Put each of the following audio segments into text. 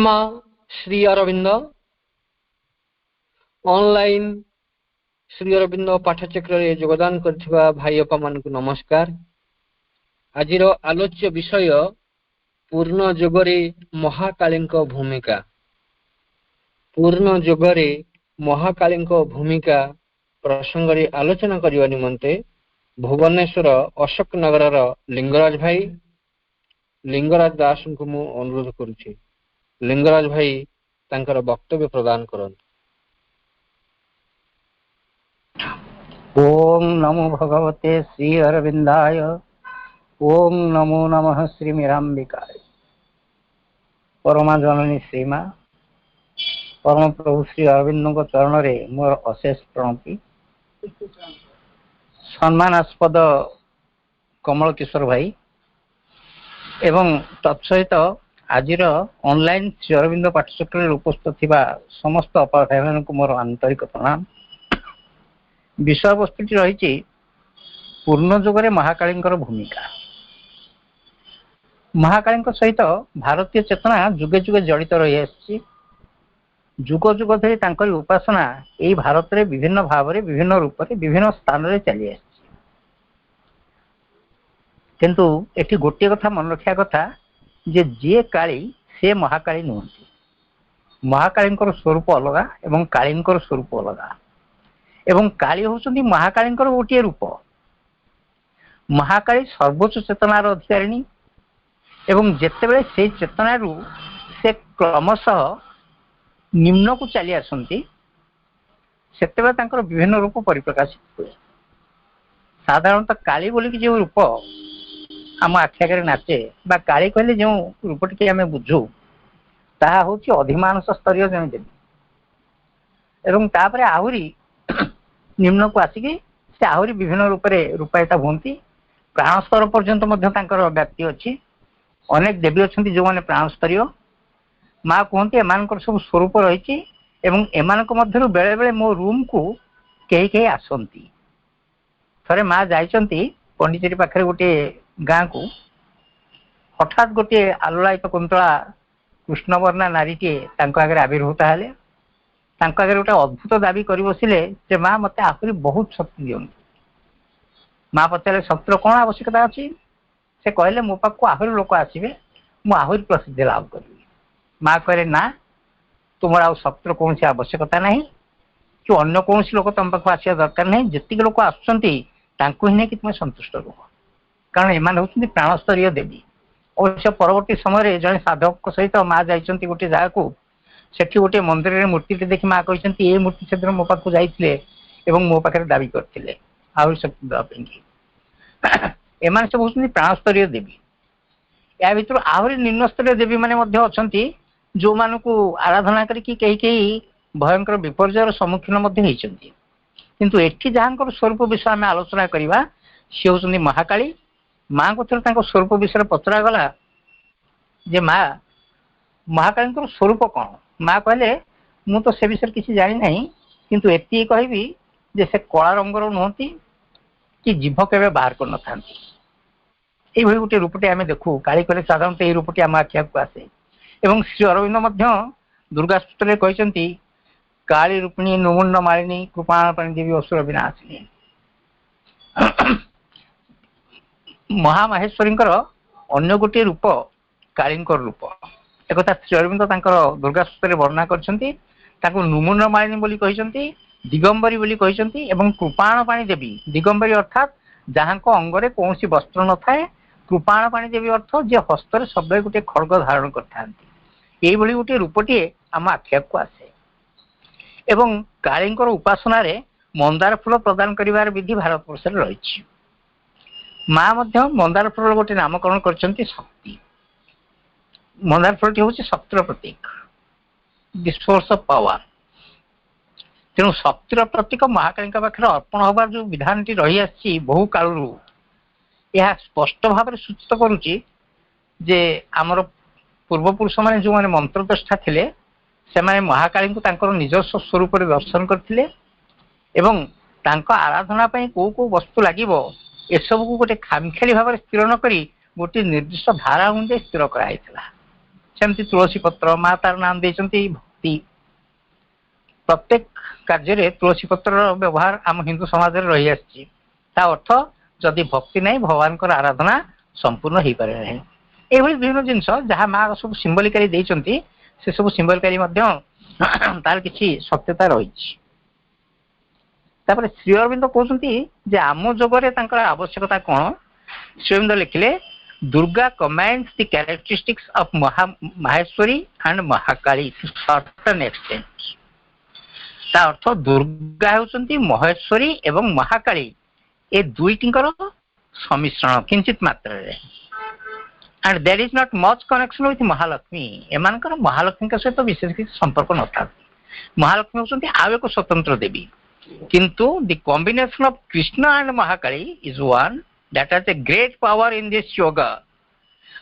आत्मा श्री अरविंद ऑनलाइन श्री अरविंद पाठचक्र रे योगदान करथिबा भाई अपा मान को नमस्कार। आजिर आलोच्य विषय पूर्ण जोगरे महाकाली भूमिका। पूर्ण जोगरे महाकाली भूमिका प्रसंग रे आलोचना करने निमंते भुवनेश्वर अशोक नगर लिंगराज भाई लिंगराज दास को मु अनुरोध करुछि। लिंगराज भाई तांकर वक्तव्य प्रदान करंतु। ओम नमो भगवते श्री अरविंदाय। ओम नमो नमः श्री मीरांबिकाय। परमा जननी श्रीमा परम प्रभु श्री अरविंद चरण रे मोर अशेष प्रणति। सम्मानास्पद कमल किशोर भाई एवं तत्सहित आजिर ऑनलाइन श्री अरविंद पाठचक्र उपस्थित थिबा समस्त अपार भाई को मोर आंतरिक प्रणाम। विषय वस्तुटी रही पूर्ण जोगरे महाकाली भूमिका। महाकाली सहित भारतीय चेतना जुगे जुगे जड़ित रही आसी। जुग जुग धरी तांकरी उपासना यही भारत रे विभिन्न भाव रे विभिन्न रूप रे विभिन्न स्थान रे चली आसी। किंतु एठी गोटे कथा मन रखिया कथा जे जे काली से महाकाली नुहंती। महाकाली स्वरूप अलगा एवं काली स्वरूप अलगा एवं काली होउछंती महाकाली गोटे रूप। महाकाली सर्वोच्च चेतनार अधिकारिणी एवं जेतेबेले से चेतनारू से क्रमशः निम्न को चली आसंती सेतेबेले तांकर विभिन्न रूप परिप्रकाशित हुए। साधारणतः काली बोली कि जो रूप आम आख्यागर नाचे बा काली कहले जो रूपटी आम बुझू ताहा होची अधिमानस स्तरीय जन देवी एवं तापरे आहुरी निम्न को आसिकी से आहुरी विभिन्न रूप रे रूपायिता होती। प्राण स्तर पर्यंत व्याप्ति अच्छी। अनेक देवी अच्छा जो मैंने प्राण स्तरीय माँ कहते एम सब स्वरूप रही बेले बेले मो रूम को कई कई आसती। थे माँ जाइंट पंडिचेरी पाखे गोटे गाँ को हठात गोटे आलोलायित कुंतला कृष्णवर्णा नारीटे आगे आविर्भूत हेले। आगे गोटे अद्भुत दाबी कर बसिले जे माँ मत आहरी बहुत शक्ति दियंतु। माँ पचारे शक्तिर कौन आवश्यकता अच्छी से कहले मो पाक को आहरी लोक आसवे मु आहरी प्रसिद्धि लाभ करी। माँ कहे ना तुम आ शक्तिर कौन आवश्यकता ना कि अन्य कौन लोक तुम पाक आसा दरकार नहीं। जी लोक आसुँच ही नहीं कि तुम संतुष्ट रुह कारण एम हूँ प्राण स्तरीय देवी। अवश्य परवर्ती समय जड़े साधक सहित माँ जाइंट गोटे जगह को सेठी गोटे मंदिर में मूर्ति देखी माँ कहते ये मूर्ति से मो पाक जाइए मो पाखे दाबी करते आहरी शक्ति देवाई। एम सब हूँ प्राण स्तरीय देवी। या भर आहरी निम्न स्तरीय देवी मैंने अच्छा जो मान को आराधना करके कई कई भयंकर विपर्य सम्मुखीन किंतु एठी जहाँ स्वरूप विषय आम आलोचना करवा सी हूँ महाकाली। माँ को थोड़ा स्वरूप विषय पचरा गला जे माँ महाकाली स्वरूप कौन। माँ कहले मु तो से विषय किसी जानी ना किंतु एति कहबी जे से कला रंगर नुहति कि जीभ केवे बाहर कर न था। ये गोटे रूपटे आम देखू काली कहले साधारणतः ये रूपटी आम आखिया को आसे। एवं श्री अरविंद दुर्गा स्तोत्र कहते काली रूपिणी नुमुंड मालिनी कृपाण देवी असुर विनाशिनी। महामाहेश्वरी अन्य गोटे रूप काली रूप एक श्री अरविंद दुर्गा स्तोत्र वर्णना कर नुमुंड मालिनी बोली कहते दिगंबरी बोली कहते एवं कृपाण पाणी देवी। दिगंबरी अर्थात जहाँ अंगरे कौन वस्त्र न थाए। कृपाण पाणी देवी अर्थ जे हस्तर सब गोटे खड़ग धारण करते गोटे रूपटे आम आख्या को आसे। एवं काली उपासना रे मंदार फूल प्रदान करिवार विधि भारत वर्ष रही। माँ मंदार फूल गोटे नामकरण कर शक्ति। मंदार फूलटी हूँ शक्तिर प्रतीक द सोर्स ऑफ पावर। तेणु शक्तिर प्रतीक महाकाली पाखे अर्पण होबार जो विधान टी रही आसी बहु कालू यह स्पष्ट भाव में सूचित करुच्ची जे आमर पूर्वपुरुष मैंने जो मैंने मंत्रद्रष्टा थे से महाकाली को निजस्व स्वरूप दर्शन करते आराधना कौ कौ वस्तु लगे एसबू को गोटे खामखेली भाव में स्थिर नक गोटे निर्दिष्ट धारा अनुଯାयी स्थिर कराई। ସେମିତି ତୁଳସୀ ପତ୍ର ମା ତାର ନାମ ଦେଇଛନ୍ତି ଭକ୍ତି। ପ୍ରତ୍ୟେକ କାର୍ଯ୍ୟରେ ତୁଳସୀ ପତ୍ରର ବ୍ୟବହାର ଆମ ହିନ୍ଦୁ ସମାଜରେ ରହିଆସିଛି। ତା ଅର୍ଥ ଯଦି ଭକ୍ତି ନାହିଁ ଭଗବାନଙ୍କର ଆରାଧନା ସମ୍ପୂର୍ଣ୍ଣ ହେଇପାରେ ନାହିଁ। ଏଭଳି ବିଭିନ୍ନ ଜିନିଷ ଯାହା ମା ସବୁ ସିମ୍ବଲିକାଲି ଦେଇଛନ୍ତି, ସେ ସବୁ ସିମ୍ବଲିକାଲି ମଧ୍ୟ ତାର କିଛି ସତ୍ୟତା ରହିଛି। ତାପରେ ଶ୍ରୀ ଅରବିନ୍ଦ କହୁଛନ୍ତି ଯେ ଆମ ଯୋଗରେ ତାଙ୍କର ଆବଶ୍ୟକତା କଣ। ଶ୍ରୀ ଅରବିନ୍ଦ ଲେଖିଲେ Durga commands the characteristics of Maheshwari and Mahakali to certain extent. ତା ଅର୍ଥ ଦୁର୍ଗା ହେଉଛନ୍ତି ମହେଶ୍ୱରୀ ଏବଂ ମହାକାଳୀ ଏ ଦୁଇଟିଙ୍କର ସମ୍ମିଶ୍ରଣ କିଞ୍ଚିତ ମାତ୍ରାରେ। and there is not much connection with Mahalakshmi. ଏମାନଙ୍କର ମହାଲକ୍ଷ୍ମୀଙ୍କ ସହିତ ବିଶେଷ କିଛି ସମ୍ପର୍କ ନଥାଏ। ମହାଲକ୍ଷ୍ମୀ ହେଉଛନ୍ତି ଆଉ ଏକ ସ୍ୱତନ୍ତ୍ର ଦେବୀ, କିନ୍ତୁ the combination of Krishna and Mahakali is one that has a great power in this yoga,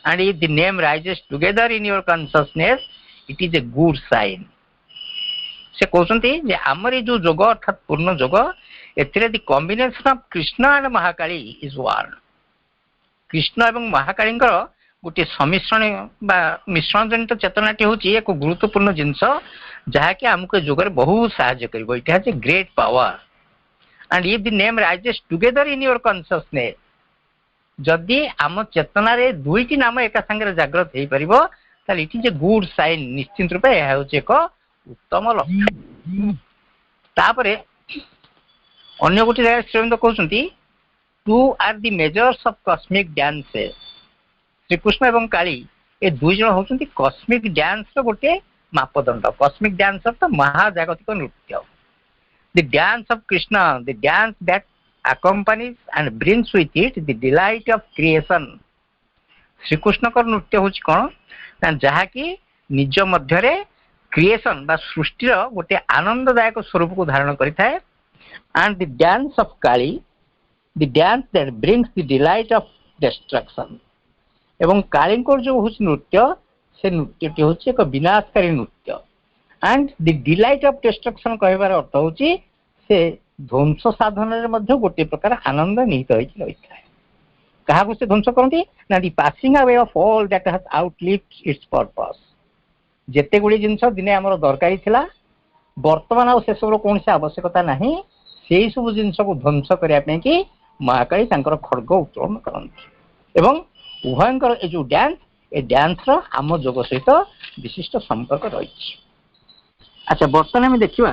and if the name rises together in your consciousness it is a good sign। ସେ କହୁଛନ୍ତି ଯେ ଆମର ଏଇ ଯୋଉ ଯୋଗ ଅର୍ଥାତ୍ ପୂର୍ଣ୍ଣ ଯୋଗ, ଏଥିରେ the combination of Krishna and Mahakali is one। Krishna ଏବଂ ମହାକାଳୀଙ୍କର ଗୋଟିଏ ସମିଶ୍ରଣ ବା ମିଶ୍ରଣ ଜନିତ ଚେତନାଟି ହେଉଛି ଏକ ଗୁରୁତ୍ୱପୂର୍ଣ୍ଣ ଜିନିଷ, ଯାହାକି ଆମକୁ ଏ ଯୋଗରେ ବହୁତ ସାହାଯ୍ୟ କରିବ। It has a great power and if the name rises together in your consciousness, ଯଦି ଆମ ଚେତନାରେ ଦୁଇଟି ନାମ ଏକା ସାଙ୍ଗରେ ଜାଗ୍ରତ ହେଇପାରିବ ତାହେଲେ it is a good sign. ନିଶ୍ଚିତ ରୂପେ ଏହା ହେଉଛି ଏକ ଉତ୍ତମ ଲକ୍ଷଣ। ତାପରେ ଅନ୍ୟ ଗୋଟିଏ ଜାଗାରେ ଶ୍ରୀ ଅରବିନ୍ଦ କହୁଛନ୍ତି two are the measures of cosmic dances. Srikrishna ଏବଂ କାଳୀ ଏ ଦୁଇ ଜଣ ହେଉଛନ୍ତି କସ୍ମିକ୍ ଡ୍ୟାନ୍ସର ଗୋଟିଏ ମାପଦଣ୍ଡ। କସ୍ମିକ୍ ଡ୍ୟାନ୍ସ ଅର୍ଥ ମହାଜାଗତିକ ନୃତ୍ୟ। The dance of Krishna, the dance that accompanies and brings with it the delight of creation। ଶ୍ରୀକୃଷ୍ଣଙ୍କର ନୃତ୍ୟ ହେଉଛି କ'ଣ ନା ଯାହାକି ନିଜ ମଧ୍ୟରେ କ୍ରିଏସନ ବା ସୃଷ୍ଟିର ଗୋଟିଏ ଆନନ୍ଦଦାୟକ ସ୍ୱରୂପକୁ ଧାରଣ କରିଥାଏ। and the dance of Kali, the dance that brings the delight of destruction। ଏବଂ କାଳୀଙ୍କର ଯୋଉ ହେଉଛି ନୃତ୍ୟ, ସେ ନୃତ୍ୟଟି ହେଉଛି ଏକ ବିନାଶକାରୀ ନୃତ୍ୟ। and the delight of destruction କହିବାର ଅର୍ଥ ହେଉଛି ସେ ଧ୍ୱଂସ ସାଧନରେ ମଧ୍ୟ ଗୋଟିଏ ପ୍ରକାର ଆନନ୍ଦ ନିହିତ ହୋଇକି ରହିଥାଏ। କାହାକୁ ସେ ଧ୍ୱଂସ କରନ୍ତି ନା the passing away of all that has outlived its purpose. ଯେତେ ଗୁଡ଼ିଏ ଜିନିଷ ଦିନେ ଆମର ଦରକାରୀ ଥିଲା, ବର୍ତ୍ତମାନ ଆଉ ସେସବୁର କୌଣସି ଆବଶ୍ୟକତା ନାହିଁ, ସେଇ ସବୁ ଜିନିଷକୁ ଧ୍ୱଂସ କରିବା ପାଇଁ କି ମହାକାଳୀ ତାଙ୍କର ଖଡ୍ଗ ଉତ୍ତୋଳନ କରନ୍ତି। ଏବଂ ଉଭୟଙ୍କର ଏ ଯୋଉ ଡ୍ୟାନ୍ସ, ଏ ଡ୍ୟାନ୍ସର ଆମ ଯୋଗ ସହିତ ବିଶିଷ୍ଟ ସମ୍ପର୍କ ରହିଛି। ଆଚ୍ଛା, ବର୍ତ୍ତମାନ ଆମେ ଦେଖିବା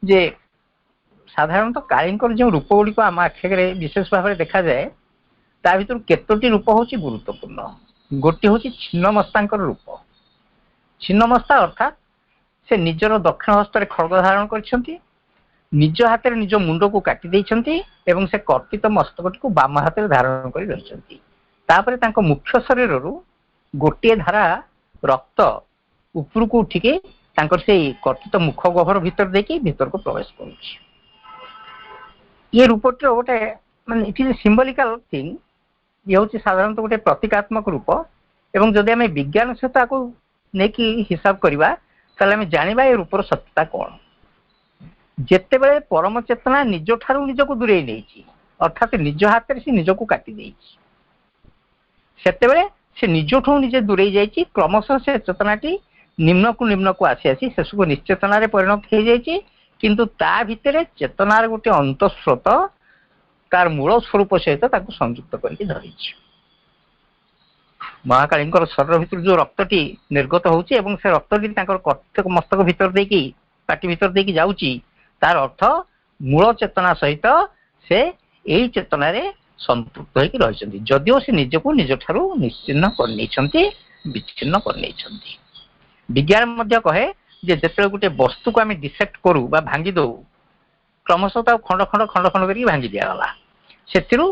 ଯେ ସାଧାରଣତଃ କାଳୀଙ୍କର ଯେଉଁ ରୂପ ଗୁଡ଼ିକ ଆମ ଆଖିରେ ବିଶେଷ ଭାବରେ ଦେଖାଯାଏ, ତା ଭିତରୁ କେତୋଟି ରୂପ ହେଉଛି ଗୁରୁତ୍ୱପୂର୍ଣ୍ଣ। ଗୋଟିଏ ହେଉଛି ଛିନ୍ନମସ୍ତାଙ୍କର ରୂପ। ଛିନ୍ନମସ୍ତା ଅର୍ଥାତ୍ ସେ ନିଜର ଦକ୍ଷିଣ ହସ୍ତରେ ଖଡ୍ଗ ଧାରଣ କରିଛନ୍ତି, ନିଜ ହାତରେ ନିଜ ମୁଣ୍ଡକୁ କାଟି ଦେଇଛନ୍ତି ଏବଂ ସେ କର୍ତ୍ତିତ ମସ୍ତକଟିକୁ ବାମ ହାତରେ ଧାରଣ କରି ରହିଛନ୍ତି। ତାପରେ ତାଙ୍କ ମୁଖ୍ୟ ଶରୀରରୁ ଗୋଟିଏ ଧାରା ରକ୍ତ ଉପରକୁ ଉଠିକି ତାଙ୍କର ସେଇ କର୍ତ୍ତିତ ମୁଖ ଗହ୍ୱର ଭିତରେ ଦେଇକି ଭିତରକୁ ପ୍ରବେଶ କରୁଛି। ଇଏ ରୂପଟିର ଗୋଟେ ମାନେ ଇଟ୍ ଇଜ୍ ଏ ସିମ୍ବଲିକାଲ ଥିଙ୍ଗ। ଇଏ ହେଉଛି ସାଧାରଣତଃ ଗୋଟେ ପ୍ରତୀକାତ୍ମକ ରୂପ। ଏବଂ ଯଦି ଆମେ ବିଜ୍ଞାନ ସହିତ ଆକୁ ନେଇକି ହିସାବ କରିବା ତାହେଲେ ଆମେ ଜାଣିବା ଏ ରୂପର ସତ୍ୟତା କ'ଣ। ଯେତେବେଳେ ପରମ ଚେତନା ନିଜଠାରୁ ନିଜକୁ ଦୂରେଇ ନେଇଛି, ଅର୍ଥାତ୍ ନିଜ ହାତରେ ସେ ନିଜକୁ କାଟି ଦେଇଛି, ସେତେବେଳେ ସେ ନିଜଠୁ ନିଜେ ଦୂରେଇ ଯାଇଛି। କ୍ରମଶଃ ସେ ଚେତନାଟି ନିମ୍ନକୁ ନିମ୍ନକୁ ଆସି ଆସି ଶେଷକୁ ନିଶ୍ଚେତନାରେ ପରିଣତ ହେଇଯାଇଛି। କିନ୍ତୁ ତା ଭିତରେ ଚେତନାର ଗୋଟେ ଅନ୍ତଃସ୍ରୋତ ତାର ମୂଳ ସ୍ୱରୂପ ସହିତ ତାକୁ ସଂଯୁକ୍ତ କରିକି ଧରିଛି। ମହାକାଳୀଙ୍କର ଶରୀର ଭିତରୁ ଯୋଉ ରକ୍ତଟି ନିର୍ଗତ ହେଉଛି ଏବଂ ସେ ରକ୍ତଟି ତାଙ୍କର କର୍ତ୍ତିକ ମସ୍ତକ ଭିତର ଦେଇକି ପାଟି ଭିତର ଦେଇକି ଯାଉଛି, ତାର ଅର୍ଥ ମୂଳ ଚେତନା ସହିତ ସେ ଏଇ ଚେତନାରେ ସମ୍ପୃକ୍ତ ହେଇକି ରହିଛନ୍ତି, ଯଦିଓ ସେ ନିଜକୁ ନିଜଠାରୁ ନିଶ୍ଚିହ୍ନ କରିନେଇଛନ୍ତି, ବିଚ୍ଛିନ୍ନ କରିନେଇଛନ୍ତି। ବିଜ୍ଞାନ ମଧ୍ୟ କହେ ଯେ ଯେତେବେଳେ ଗୋଟେ ବସ୍ତୁକୁ ଆମେ ଡିସେକ୍ଟ କରୁ ବା ଭାଙ୍ଗି ଦଉ, କ୍ରମଶଃ ତାକୁ ଖଣ୍ଡ ଖଣ୍ଡ ଖଣ୍ଡ ଖଣ୍ଡ କରିକି ଭାଙ୍ଗି ଦିଆଗଲା, ସେଥିରୁ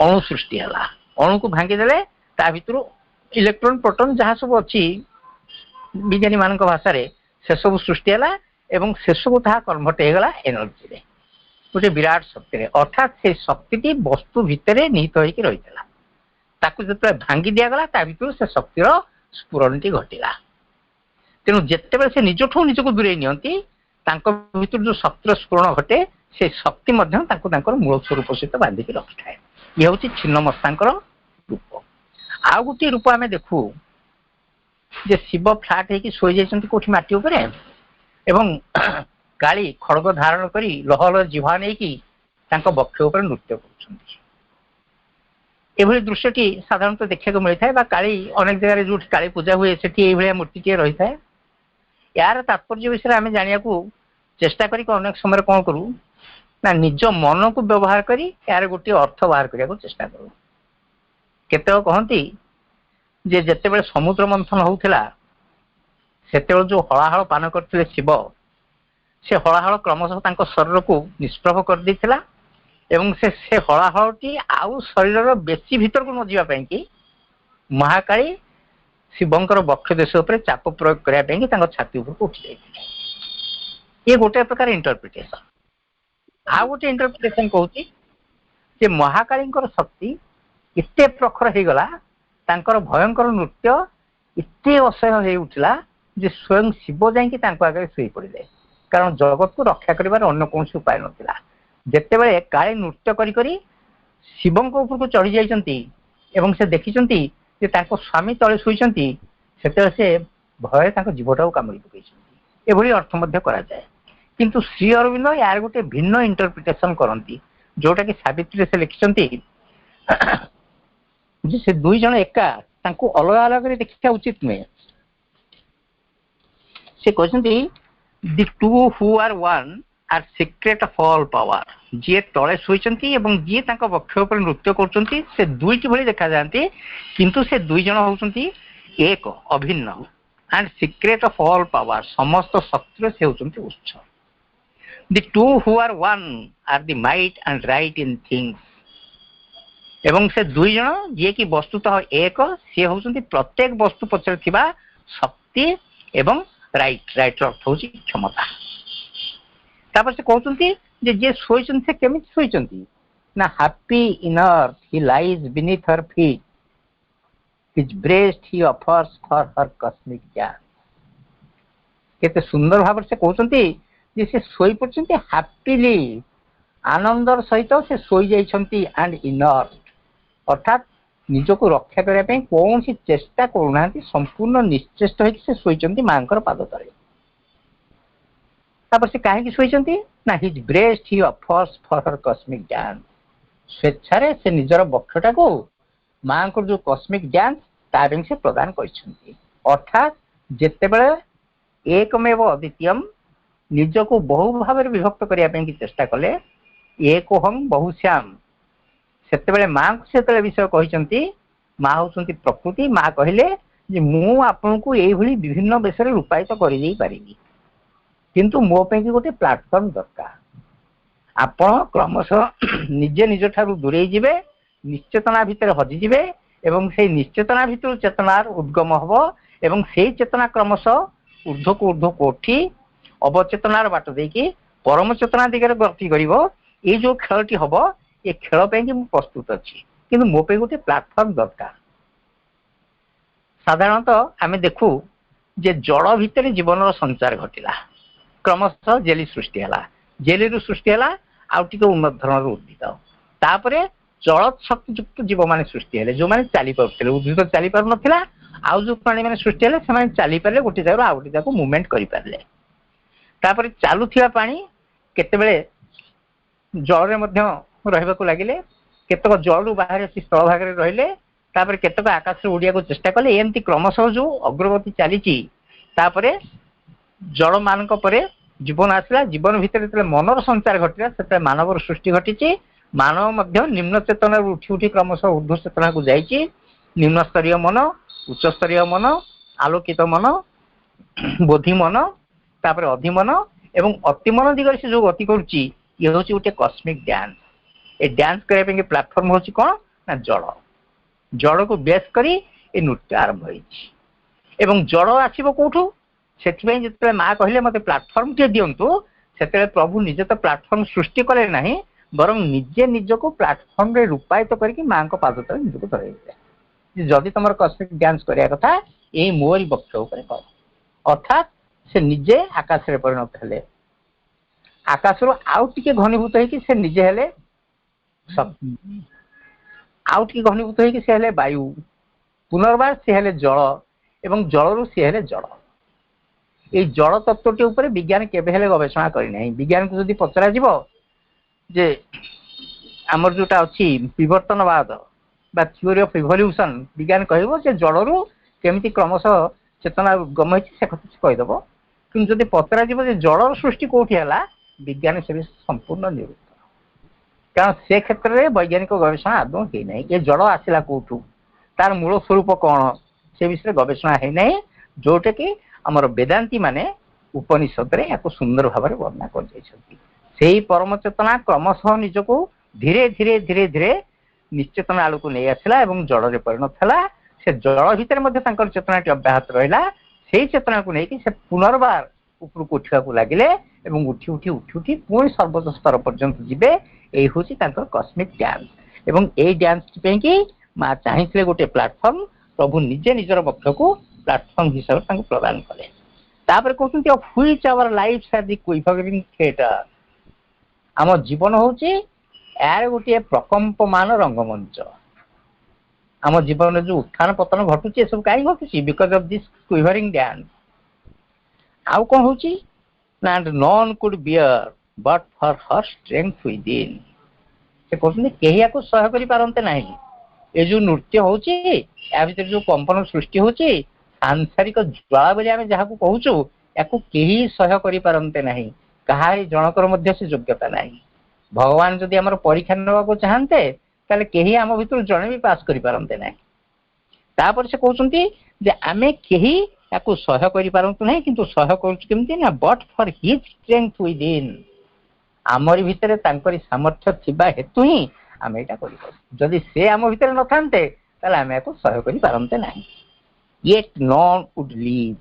ଅଣୁ ସୃଷ୍ଟି ହେଲା। ଅଣୁକୁ ଭାଙ୍ଗିଦେଲେ ତା ଭିତରୁ ଇଲେକ୍ଟ୍ରନ ପ୍ରୋଟନ ଯାହା ସବୁ ଅଛି ବିଜ୍ଞାନୀ ମାନଙ୍କ ଭାଷାରେ ସେସବୁ ସୃଷ୍ଟି ହେଲା ଏବଂ ସେସବୁ ତାହା କନଭର୍ଟ ହେଇଗଲା ଏନର୍ଜିରେ, ଗୋଟେ ବିରାଟ ଶକ୍ତିରେ। ଅର୍ଥାତ୍ ସେ ଶକ୍ତିଟି ବସ୍ତୁ ଭିତରେ ନିହିତ ହେଇକି ରହିଥିଲା, ତାକୁ ଯେତେବେଳେ ଭାଙ୍ଗି ଦିଆଗଲା ତା ଭିତରୁ ସେ ଶକ୍ତିର ସ୍ଫୁରଣଟି ଘଟିଲା। ତେଣୁ ଯେତେବେଳେ ସେ ନିଜଠୁ ନିଜକୁ ଦୂରେଇ ନିଅନ୍ତି, ତାଙ୍କ ଭିତରୁ ଯୋଉ ଶକ୍ତିର ସ୍ଫୁରଣ ଘଟେ, ସେ ଶକ୍ତି ମଧ୍ୟ ତାଙ୍କୁ ତାଙ୍କର ମୂଳ ସ୍ୱରୂପ ସହିତ ବାନ୍ଧିକି ରଖିଥାଏ। ଇଏ ହେଉଛି ଛିନ୍ନମସ୍ତାଙ୍କର ରୂପ। ଆଉ ଗୋଟିଏ ରୂପ ଆମେ ଦେଖୁ ଯେ ଶିବ ଫ୍ଲାଟ୍ ହେଇକି ଶୋଇଯାଇଛନ୍ତି କୋଉଠି ମାଟି ଉପରେ ଏବଂ କାଳୀ ଖଡଗ ଧାରଣ କରି ଲହଲ ଜିଭା ନେଇକି ତାଙ୍କ ବକ୍ଷ ଉପରେ ନୃତ୍ୟ କରୁଛନ୍ତି। ଏଭଳି ଦୃଶ୍ୟଟି ସାଧାରଣତଃ ଦେଖିବାକୁ ମିଳିଥାଏ ବା କାଳୀ ଅନେକ ଜାଗାରେ ଯୋଉଠି କାଳୀ ପୂଜା ହୁଏ ସେଠି ଏଇଭଳିଆ ମୂର୍ତ୍ତିଟିଏ ରହିଥାଏ। ଏହାର ତାତ୍ପର୍ଯ୍ୟ ବିଷୟରେ ଆମେ ଜାଣିବାକୁ ଚେଷ୍ଟା କରି ଅନେକ ସମୟରେ କଣ କରୁ ନା ନିଜ ମନକୁ ବ୍ୟବହାର କରି ଏହାର ଗୋଟିଏ ଅର୍ଥ ବାହାର କରିବାକୁ ଚେଷ୍ଟା କରୁ। କେତେକ କହନ୍ତି ଯେ ଯେତେବେଳେ ସମୁଦ୍ର ମନ୍ଥନ ହଉଥିଲା ସେତେବେଳେ ଯୋଉ ହଳାହଳ ପାନ କରିଥିଲେ ଶିବ, ସେ ହଳାହଳ କ୍ରମଶଃ ତାଙ୍କ ଶରୀରକୁ ନିଷ୍ପ୍ରଭ କରିଦେଇଥିଲା ଏବଂ ସେ ହଳାହଳଟି ଆଉ ଶରୀରର ବେଶୀ ଭିତରକୁ ନ ଯିବା ପାଇଁ କି ମହାକାଳୀ ଶିବଙ୍କର ବକ୍ଷ ଦେଶ ଉପରେ ଚାପ ପ୍ରୟୋଗ କରିବା ପାଇଁ ତାଙ୍କ ଛାତି ଉପରକୁ ଉଠି ଯାଇଥିଲେ। ଇଏ ଗୋଟେ ପ୍ରକାର ଇଣ୍ଟରପ୍ରିଟେସନ। ଆଉ ଗୋଟେ ଇଣ୍ଟରପ୍ରିଟେସନ କହୁଛି ଯେ ମହାକାଳୀଙ୍କର ଶକ୍ତି ଏତେ ପ୍ରଖର ହେଇଗଲା, ତାଙ୍କର ଭୟଙ୍କର ନୃତ୍ୟ ଏତେ ଅସହ୍ୟ ହେଇ ଉଠିଲା ଯେ ସ୍ୱୟଂ ଶିବ ଯାଇକି ତାଙ୍କ ଆଗରେ ଶୋଇ ପଡିଲେ, କାରଣ ଜଗତକୁ ରକ୍ଷା କରିବାର ଅନ୍ୟ କୌଣସି ଉପାୟ ନଥିଲା। ଯେତେବେଳେ କାଳୀ ନୃତ୍ୟ କରି କରି ଶିବଙ୍କ ଉପରକୁ ଚଢି ଯାଇଛନ୍ତି ଏବଂ ସେ ଦେଖିଛନ୍ତି ଯେ ତାଙ୍କ ସ୍ୱାମୀ ତଳେ ଶୋଇଛନ୍ତି, ସେତେବେଳେ ସେ ଭୟରେ ତାଙ୍କ ଜୀବଟାକୁ କାମୁଡ଼ି ପକାଇଛନ୍ତି। ଏଭଳି ଅର୍ଥ ମଧ୍ୟ କରାଯାଏ। କିନ୍ତୁ ଶ୍ରୀ ଅରବିନ୍ଦ ଏହାର ଗୋଟେ ଭିନ୍ନ ଇଣ୍ଟରପ୍ରିଟେସନ କରନ୍ତି, ଯୋଉଟା କି ସାବିତ୍ରୀରେ ସେ ଲେଖିଛନ୍ତି ଯେ ସେ ଦୁଇ ଜଣ ଏକା, ତାଙ୍କୁ ଅଲଗା ଅଲଗାରେ ଦେଖିବା ଉଚିତ ନୁହେଁ। ସେ କହିଛନ୍ତି the two who are one are secret of all power. ଯିଏ ତଳେ ଶୋଇଛନ୍ତି ଏବଂ ଯିଏ ତାଙ୍କ ବକ୍ଷ ଉପରେ ନୃତ୍ୟ କରୁଛନ୍ତି ସେ ଦୁଇଟି ଭଳି ଦେଖାଯାଆନ୍ତି, କିନ୍ତୁ ସେ ଦୁଇ ଜଣ ହଉଛନ୍ତି ଏକ, ଅଭିନ୍ନ। And secret of all power, ସମସ୍ତ ଶକ୍ତିର ସେ ହଉଛନ୍ତି ଉତ୍ସ। The two who are one are the might and right in things. ଏବଂ ସେ ଦୁଇ ଜଣ ଯିଏକି ବସ୍ତୁତଃ ଏକ, ସିଏ ହଉଛନ୍ତି ପ୍ରତ୍ୟେକ ବସ୍ତୁ ପଛରେ ଥିବା ଶକ୍ତି ଏବଂ ରାଇଟ୍। ରାଇଟ୍ର ଅର୍ଥ ହଉଛି କ୍ଷମତା। ତାପରେ ସେ କହୁଛନ୍ତି ଯେ ଯିଏ ଶୋଇଛନ୍ତି ସେ କେମିତି ଶୋଇଛନ୍ତି ନା happy in earth he lies beneath her feet, his breast he offers for her cosmic dance. କେତେ ସୁନ୍ଦର ଭାବରେ ସେ କହୁଛନ୍ତି ଯେ ସେ ଶୋଇପଡିଛନ୍ତି ହାପିଲି, ଆନନ୍ଦର ସହିତ ସେ ଶୋଇଯାଇଛନ୍ତି। ଆଣ୍ଡ ଇନ୍ ଅର୍ଥ ଅର୍ଥାତ୍ ନିଜକୁ ରକ୍ଷା କରିବା ପାଇଁ କୌଣସି ଚେଷ୍ଟା କରୁନାହାନ୍ତି, ସମ୍ପୂର୍ଣ୍ଣ ନିଶ୍ଚେଷ୍ଟ ହେଇକି ସେ ଶୋଇଛନ୍ତି ମାଙ୍କର ପାଦ ତଳେ। ତାପରେ ସେ କାହିଁକି ଶୋଇଛନ୍ତି ନା his breast he offers for her cosmic dance. ସ୍ୱେଚ୍ଛାରେ ସେ ନିଜର ବକ୍ଷଟାକୁ ମାଙ୍କର ଯୋଉ କସ୍ମିକ୍ ଡ୍ୟାନ୍ସ ତା ପାଇଁ ସେ ପ୍ରଦାନ କରିଛନ୍ତି। ଅର୍ଥାତ୍ ଯେତେବେଳେ ଏକମେବ ଅଦ୍ୱିତୀୟମ୍ ନିଜକୁ ବହୁ ଭାବରେ ବିଭକ୍ତ କରିବା ପାଇଁ ଚେଷ୍ଟା କଲେ, ଏକୋହଂ ବହୁଶ୍ୟାମ, ସେତେବେଳେ ମାଙ୍କୁ ସେତେବେଳେ ବିଷୟ କହିଛନ୍ତି, ମା ହଉଛନ୍ତି ପ୍ରକୃତି। ମା କହିଲେ ଯେ ମୁଁ ଆପଣଙ୍କୁ ଏଇଭଳି ବିଭିନ୍ନ ବେଶରେ ରୂପାୟିତ କରିଦେଇ ପାରିବି, କିନ୍ତୁ ମୋ ପାଇଁ ଗୋଟେ ପ୍ଲାଟଫର୍ମ ଦରକାର। ଆପଣ କ୍ରମଶଃ ନିଜେ ନିଜ ଠାରୁ ଦୂରେଇ ଯିବେ, ନିଶ୍ଚେତନା ଭିତରେ ହଜିଯିବେ ଏବଂ ସେଇ ନିଶ୍ଚେତନା ଭିତରୁ ଚେତନାର ଉଦ୍ଗମ ହବ ଏବଂ ସେଇ ଚେତନା କ୍ରମଶଃ ଊର୍ଦ୍ଧ୍ୱକୁ ଊର୍ଦ୍ଧ୍ୱକୁ ଉଠି ଅବଚେତନାର ବାଟ ଦେଇକି ପରମ ଚେତନା ଦିଗରେ ଗତି କରିବ। ଏଇ ଯୋଉ ଖେଳଟି ହବ, ଏ ଖେଳ ପାଇଁ ମୁଁ ପ୍ରସ୍ତୁତ ଅଛି, କିନ୍ତୁ ମୋ ପାଇଁ ଗୋଟେ ପ୍ଲାଟଫର୍ମ ଦରକାର। ସାଧାରଣତଃ ଆମେ ଦେଖୁ ଯେ ଜଳ ଭିତରେ ଜୀବନର ସଞ୍ଚାର ଘଟିଲା, କ୍ରମଶଃ ଜେଲି ସୃଷ୍ଟି ହେଲା, ଜେଲିରୁ ସୃଷ୍ଟି ହେଲା ଆଉ ଟିକେ ଉନ୍ନତ ଧରଣର ଉଦ୍ଭିଦ, ତାପରେ ଜଳ ଶକ୍ତିଯୁକ୍ତ ଜୀବମାନେ ସୃଷ୍ଟି ହେଲେ, ଯୋଉମାନେ ଚାଲି ପାରୁଥିଲେ। ଉଦ୍ଭିଦ ଚାଲି ପାରୁନଥିଲା, ଆଉ ଯୋଉ ପ୍ରାଣୀମାନେ ସୃଷ୍ଟି ହେଲେ ସେମାନେ ଚାଲିପାରିଲେ, ଗୋଟେ ଜାଗାରୁ ଆଉ ଗୋଟେ ଜାଗାକୁ ମୁଭମେଣ୍ଟ କରିପାରିଲେ। ତାପରେ ଚାଲୁଥିବା ପାଣି କେତେବେଳେ ଜଳରେ ମଧ୍ୟ ରହିବାକୁ ଲାଗିଲେ, କେତେକ ଜଳରୁ ବାହାରି ଆସି ସ୍ଥଳ ଭାଗରେ ରହିଲେ, ତାପରେ କେତେକ ଆକାଶରେ ଉଡ଼ିବାକୁ ଚେଷ୍ଟା କଲେ। ଏମିତି କ୍ରମଶଃ ଯୋଉ ଅଗ୍ରଗତି ଚାଲିଛି, ତାପରେ ଜଳ ମାନଙ୍କ ପରେ ଜୀବନ ଆସିଲା। ଜୀବନ ଭିତରେ ଯେତେବେଳେ ମନର ସଞ୍ଚାର ଘଟିଲା, ସେତେବେଳେ ମାନବର ସୃଷ୍ଟି ଘଟିଛି। ମାନବ ମଧ୍ୟ ନିମ୍ନ ଚେତନାରୁ ଉଠି ଉଠି କ୍ରମଶଃ ଊର୍ଦ୍ଧ୍ୱ ଚେତନାକୁ ଯାଇଛି। ନିମ୍ନ ସ୍ତରୀୟ ମନ, ଉଚ୍ଚ ସ୍ତରୀୟ ମନ, ଆଲୋକିତ ମନ, ବୋଧି ମନ, ତାପରେ ଅଧିମନ ଏବଂ ଅତିମନ ଦିଗରେ ସେ ଯୋଉ ଗତି କରୁଛି, ଇଏ ହଉଛି ଗୋଟେ କସ୍ମିକ୍ ଡ୍ୟାନ୍ସ। ଏ ଡ୍ୟାନ୍ସ କରିବା ପାଇଁ ପ୍ଲାଟଫର୍ମ ହଉଛି କଣ ନା ଜଳ। ଜଳକୁ ବେସ୍ କରି ଏ ନୃତ୍ୟ ଆରମ୍ଭ ହେଇଛି ଏବଂ ଜଳ ଆସିବ କୋଉଠୁ? ସେଥିପାଇଁ ଯେତେବେଳେ ମା କହିଲେ ମତେ ପ୍ଲାଟଫର୍ମ ଟିଏ ଦିଅନ୍ତୁ, ସେତେବେଳେ ପ୍ରଭୁ ନିଜେ ତ ପ୍ଲାଟଫର୍ମ ସୃଷ୍ଟି କଲେ ନାହିଁ, ବରଂ ନିଜେ ନିଜକୁ ପ୍ଲାଟଫର୍ମରେ ରୂପାୟିତ କରିକି ମାଙ୍କ ପାଦ ତଳେ ନିଜକୁ ଧରେଇଲେ। ଯଦି ତମର କସ୍ମିକ୍ ଡ୍ୟାନ୍ସ କରିବା କଥା, ଏଇ ମୋରି ବକ୍ଷ ଉପରେ କର। ଅର୍ଥାତ୍ ସେ ନିଜେ ଆକାଶରେ ପରିଣତ ହେଲେ, ଆକାଶରୁ ଆଉ ଟିକେ ଘନୀଭୂତ ହେଇକି ସେ ନିଜେ ହେଲେ ଶକ୍ତି, ଆଉ ଟିକେ ଘନୀଭୂତ ହେଇକି ସେ ହେଲେ ବାୟୁ, ପୁନର୍ବାର ସେ ହେଲେ ଜଳ, ଏବଂ ଜଳରୁ ସିଏ ହେଲେ ଜଳ। ଏଇ ଜଳ ତତ୍ତ୍ୱଟି ଉପରେ ବିଜ୍ଞାନ କେବେ ହେଲେ ଗବେଷଣା କରିନାହିଁ। ବିଜ୍ଞାନକୁ ଯଦି ପଚରାଯିବ ଯେ ଆମର ଯୋଉଟା ଅଛି ବିବର୍ତ୍ତନବାଦ ବା ଥିଓରି ଅଫ ଇଭଲ୍ୟୁସନ, ବିଜ୍ଞାନ କହିବ ଯେ ଜଳରୁ କେମିତି କ୍ରମଶଃ ଚେତନା ଉଦ୍ଗମ ହେଇଛି ସେ କଥା ସେ କହିଦେବ। କିନ୍ତୁ ଯଦି ପଚରାଯିବ ଯେ ଜଳର ସୃଷ୍ଟି କୋଉଠି ହେଲା, ବିଜ୍ଞାନ ସେ ବିଷୟରେ ସମ୍ପୂର୍ଣ୍ଣ ନିରୁତ୍ତର। କାରଣ ସେ କ୍ଷେତ୍ରରେ ବୈଜ୍ଞାନିକ ଗବେଷଣା ଆଦୌ ହେଇନାହିଁ। ଏ ଜଳ ଆସିଲା କୋଉଠୁ, ତାର ମୂଳ ସ୍ୱରୂପ କଣ, ସେ ବିଷୟରେ ଗବେଷଣା ହେଇନାହିଁ, ଯୋଉଟା କି ଆମର ବେଦାନ୍ତୀ ମାନେ ଉପନିଷଦରେ ୟାକୁ ସୁନ୍ଦର ଭାବରେ ବର୍ଣ୍ଣନା କରିଯାଇଛନ୍ତି। ସେଇ ପରମ ଚେତନା କ୍ରମଶଃ ନିଜକୁ ଧୀରେ ଧୀରେ ଧୀରେ ଧୀରେ ନିଶ୍ଚେତନା ଆଳକୁ ନେଇ ଆସିଲା ଏବଂ ଜଳରେ ପରିଣତ ହେଲା। ସେ ଜଳ ଭିତରେ ମଧ୍ୟ ତାଙ୍କର ଚେତନାଟି ଅବ୍ୟାହତ ରହିଲା। ସେଇ ଚେତନାକୁ ନେଇକି ସେ ପୁନର୍ବାର ଉପରକୁ ଉଠିବାକୁ ଲାଗିଲେ ଏବଂ ଉଠି ଉଠି ଉଠି ଉଠି ପୁଣି ସର୍ବୋଚ୍ଚ ସ୍ତର ପର୍ଯ୍ୟନ୍ତ ଯିବେ। ଏଇ ହଉଛି ତାଙ୍କର କସ୍ମିକ ଡ୍ୟାନ୍ସ। ଏବଂ ଏଇ ଡ୍ୟାନ୍ସ ପାଇଁକି ମା ଚାହିଁଥିଲେ ଗୋଟେ ପ୍ଲାଟଫର୍ମ, ପ୍ରଭୁ ନିଜେ ନିଜର ବକ୍ଷକୁ ପ୍ଲାଟଫର୍ମ ହିସାବରେ ତାଙ୍କୁ ପ୍ରଦାନ କଲେ। ତାପରେ କହୁଛନ୍ତି of which our lives are the quivering theatre. ଆମ ଜୀବନ ହଉଛି ଏହାର ଗୋଟିଏ ପ୍ରକମ୍ପମାନ ରଙ୍ଗମଞ୍ଚ। ଆମ ଜୀବନରେ ଯୋଉ ଉତ୍ଥାନ ପତନ ଘଟୁଛି ଏସବୁ କାହିଁକି ଘଟୁଛି, because of this quivering dance. ଆଉ କଣ ହଉଛି ନା none could bear but for her strength within. ସେ କହୁଛନ୍ତି କେହି ୟାକୁ ସହ୍ୟ କରିପାରନ୍ତେ ନାହିଁ। ଏ ଯୋଉ ନୃତ୍ୟ ହଉଛି, ୟା ଭିତରେ ଯୋଉ କମ୍ପନ ସୃଷ୍ଟି ହଉଛି, ସାଂସାରିକ ଜ୍ୱାଳା ବୋଲି ଆମେ ଯାହାକୁ କହୁଛୁ, ୟାକୁ କେହି ସହ୍ୟ କରିପାରନ୍ତେ ନାହିଁ। କାହାରି ଜଣକର ମଧ୍ୟ ସେ ଯୋଗ୍ୟତା ନାହିଁ। ଭଗବାନ ଯଦି ଆମର ପରୀକ୍ଷା ନେବାକୁ ଚାହାନ୍ତେ, ତାହେଲେ କେହି ଆମ ଭିତରୁ ଜଣେ ବି ପାସ୍ କରିପାରନ୍ତେ ନାହିଁ। ତାପରେ ସେ କହୁଛନ୍ତି ଯେ ଆମେ କେହି ୟାକୁ ସହ୍ୟ କରିପାରନ୍ତୁ ନାହିଁ, କିନ୍ତୁ ସହ୍ୟ କରୁଛୁ କେମିତି ନା but for his strength within. ଆମରି ଭିତରେ ତାଙ୍କରି ସାମର୍ଥ୍ୟ ଥିବା ହେତୁ ହିଁ ଆମେ ଏଇଟା କରିପାରୁ। ଯଦି ସେ ଆମ ଭିତରେ ନଥାନ୍ତେ ତାହେଲେ ଆମେ ୟାକୁ ସହ୍ୟ କରିପାରନ୍ତେ ନାହିଁ। yet none would live।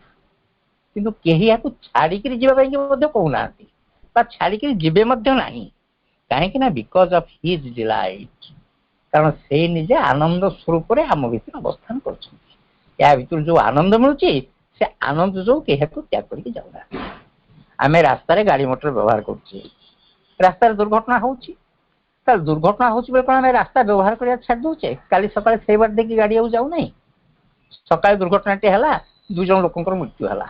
କିନ୍ତୁ କେହି ୟାକୁ ଛାଡିକିରି ଯିବା ପାଇଁ ମଧ୍ୟ କହୁନାହାନ୍ତି ବା ଛାଡିକିରି ଯିବେ ମଧ୍ୟ ନାହିଁ। କାହିଁକି ନା ବିକଜ ଅଫ ହିଜ୍ ଡିଲାଇଟ୍। କାରଣ ସେ ନିଜେ ଆନନ୍ଦ ସ୍ୱରୂପରେ ଆମ ଭିତରେ ଅବସ୍ଥାନ କରୁଛନ୍ତି। ୟା ଭିତରୁ ଯୋଉ ଆନନ୍ଦ ମିଳୁଛି, ସେ ଆନନ୍ଦ ଯୋଉ କେହି ୟାକୁ ତ୍ୟାଗ କରିକି ଯାଉନାହାନ୍ତି। ଆମେ ରାସ୍ତାରେ ଗାଡି ମଟର ବ୍ୟବହାର କରୁଛେ, ରାସ୍ତାରେ ଦୁର୍ଘଟଣା ହଉଛି, ତାହେଲେ ଦୁର୍ଘଟଣା ହଉଛି ବୋଲି କଣ ଆମେ ରାସ୍ତା ବ୍ୟବହାର କରିବା ଛାଡି ଦଉଛେ? କାଲି ସକାଳେ ସେଇ ବାଟ ଦେଇକି ଗାଡି ଆଉ ଯାଉନାହିଁ। ସକାଳେ ଦୁର୍ଘଟଣାଟି ହେଲା, 2 ଜଣ ଲୋକଙ୍କର ମୃତ୍ୟୁ ହେଲା।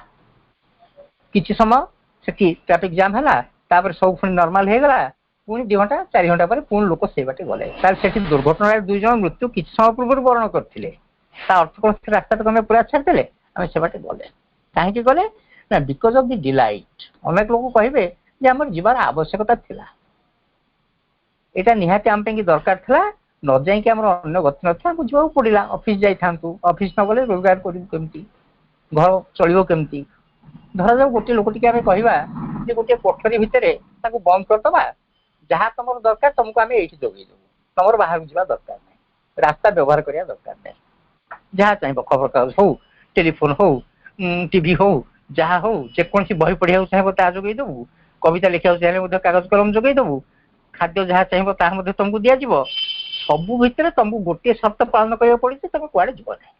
କିଛି ସମୟ ସେଠି ଟ୍ରାଫିକ ଜାମ୍ ହେଲା, ତାପରେ ସବୁ ପୁଣି ନର୍ମାଲ ହେଇଗଲା। ପୁଣି 2 ଘଣ୍ଟା 4 ଘଣ୍ଟା ପରେ ପୁଣି ଲୋକ ସେଇ ବାଟେ ଗଲେ। ତାହେଲେ ସେଠି ଦୁର୍ଘଟଣାରେ 2 ଜଣ ମୃତ୍ୟୁ କିଛି ସମୟ ପୂର୍ବରୁ ବରଣ କରିଥିଲେ। ତା ଅର୍ଥ କଣ ସେ ରାସ୍ତାଟାକୁ ଆମେ ପୁରା ଛାଡ଼ିଦେଲେ? ଆମେ ସେ ବାଟେ ଗଲେ। କାହିଁକି ଗଲେ ନା ବିକଜ ଅଫ ଦି ଡିଲାଇଟ୍। ଅନେକ ଲୋକ କହିବେ ଯେ ଆମର ଯିବାର ଆବଶ୍ୟକତା ଥିଲା, ଏଇଟା ନିହାତି ଆମ ପାଇଁ ଦରକାର ଥିଲା, ନ ଯାଇକି ଆମର ଅନ୍ୟ ଗତି ନଥିଲା, ଆମକୁ ଯିବାକୁ ପଡିଲା। ଅଫିସ ଯାଇଥାନ୍ତୁ, ଅଫିସ ନ ଗଲେ ରୋଜଗାର କରିବୁ କେମିତି, ଘର ଚଳିବ କେମିତି? ଧରାଯାଉ ଗୋଟେ ଲୋକ ଟିକେ ଆମେ କହିବା ଯେ ଗୋଟେ କୋଠରୀ ଭିତରେ ତାକୁ ବନ୍ଦ କରିଦବା, ଯାହା ତମର ଦରକାର ତମକୁ ଆମେ ଏଇଠି ଯୋଗେଇ ଦେବୁ, ତମର ବାହାରକୁ ଯିବା ଦରକାର ନାହିଁ, ରାସ୍ତା ବ୍ୟବହାର କରିବା ଦରକାର ନାହିଁ, ଯାହା ଚାହିଁବ ଖବରକାଗଜ ହଉ, ଟେଲିଫୋନ ହଉ, ଟିଭି ହଉ, ଯାହା ହଉ, ଯେକୌଣସି ବହି ପଢିବାକୁ ଚାହିଁବ ତାହା ଯୋଗେଇ ଦେବୁ, କବିତା ଲେଖିବାକୁ ଚାହିଁଲେ ମଧ୍ୟ କାଗଜ କଲମ ଯୋଗେଇ ଦେବୁ, ଖାଦ୍ୟ ଯାହା ଚାହିଁବ ତାହା ମଧ୍ୟ ତମକୁ ଦିଆଯିବ। ସବୁ ଭିତରେ ତମକୁ ଗୋଟିଏ ସର୍ତ୍ତ ପାଳନ କରିବାକୁ ପଡୁଛି, ତମେ କୁଆଡେ ଯିବ ନାହିଁ।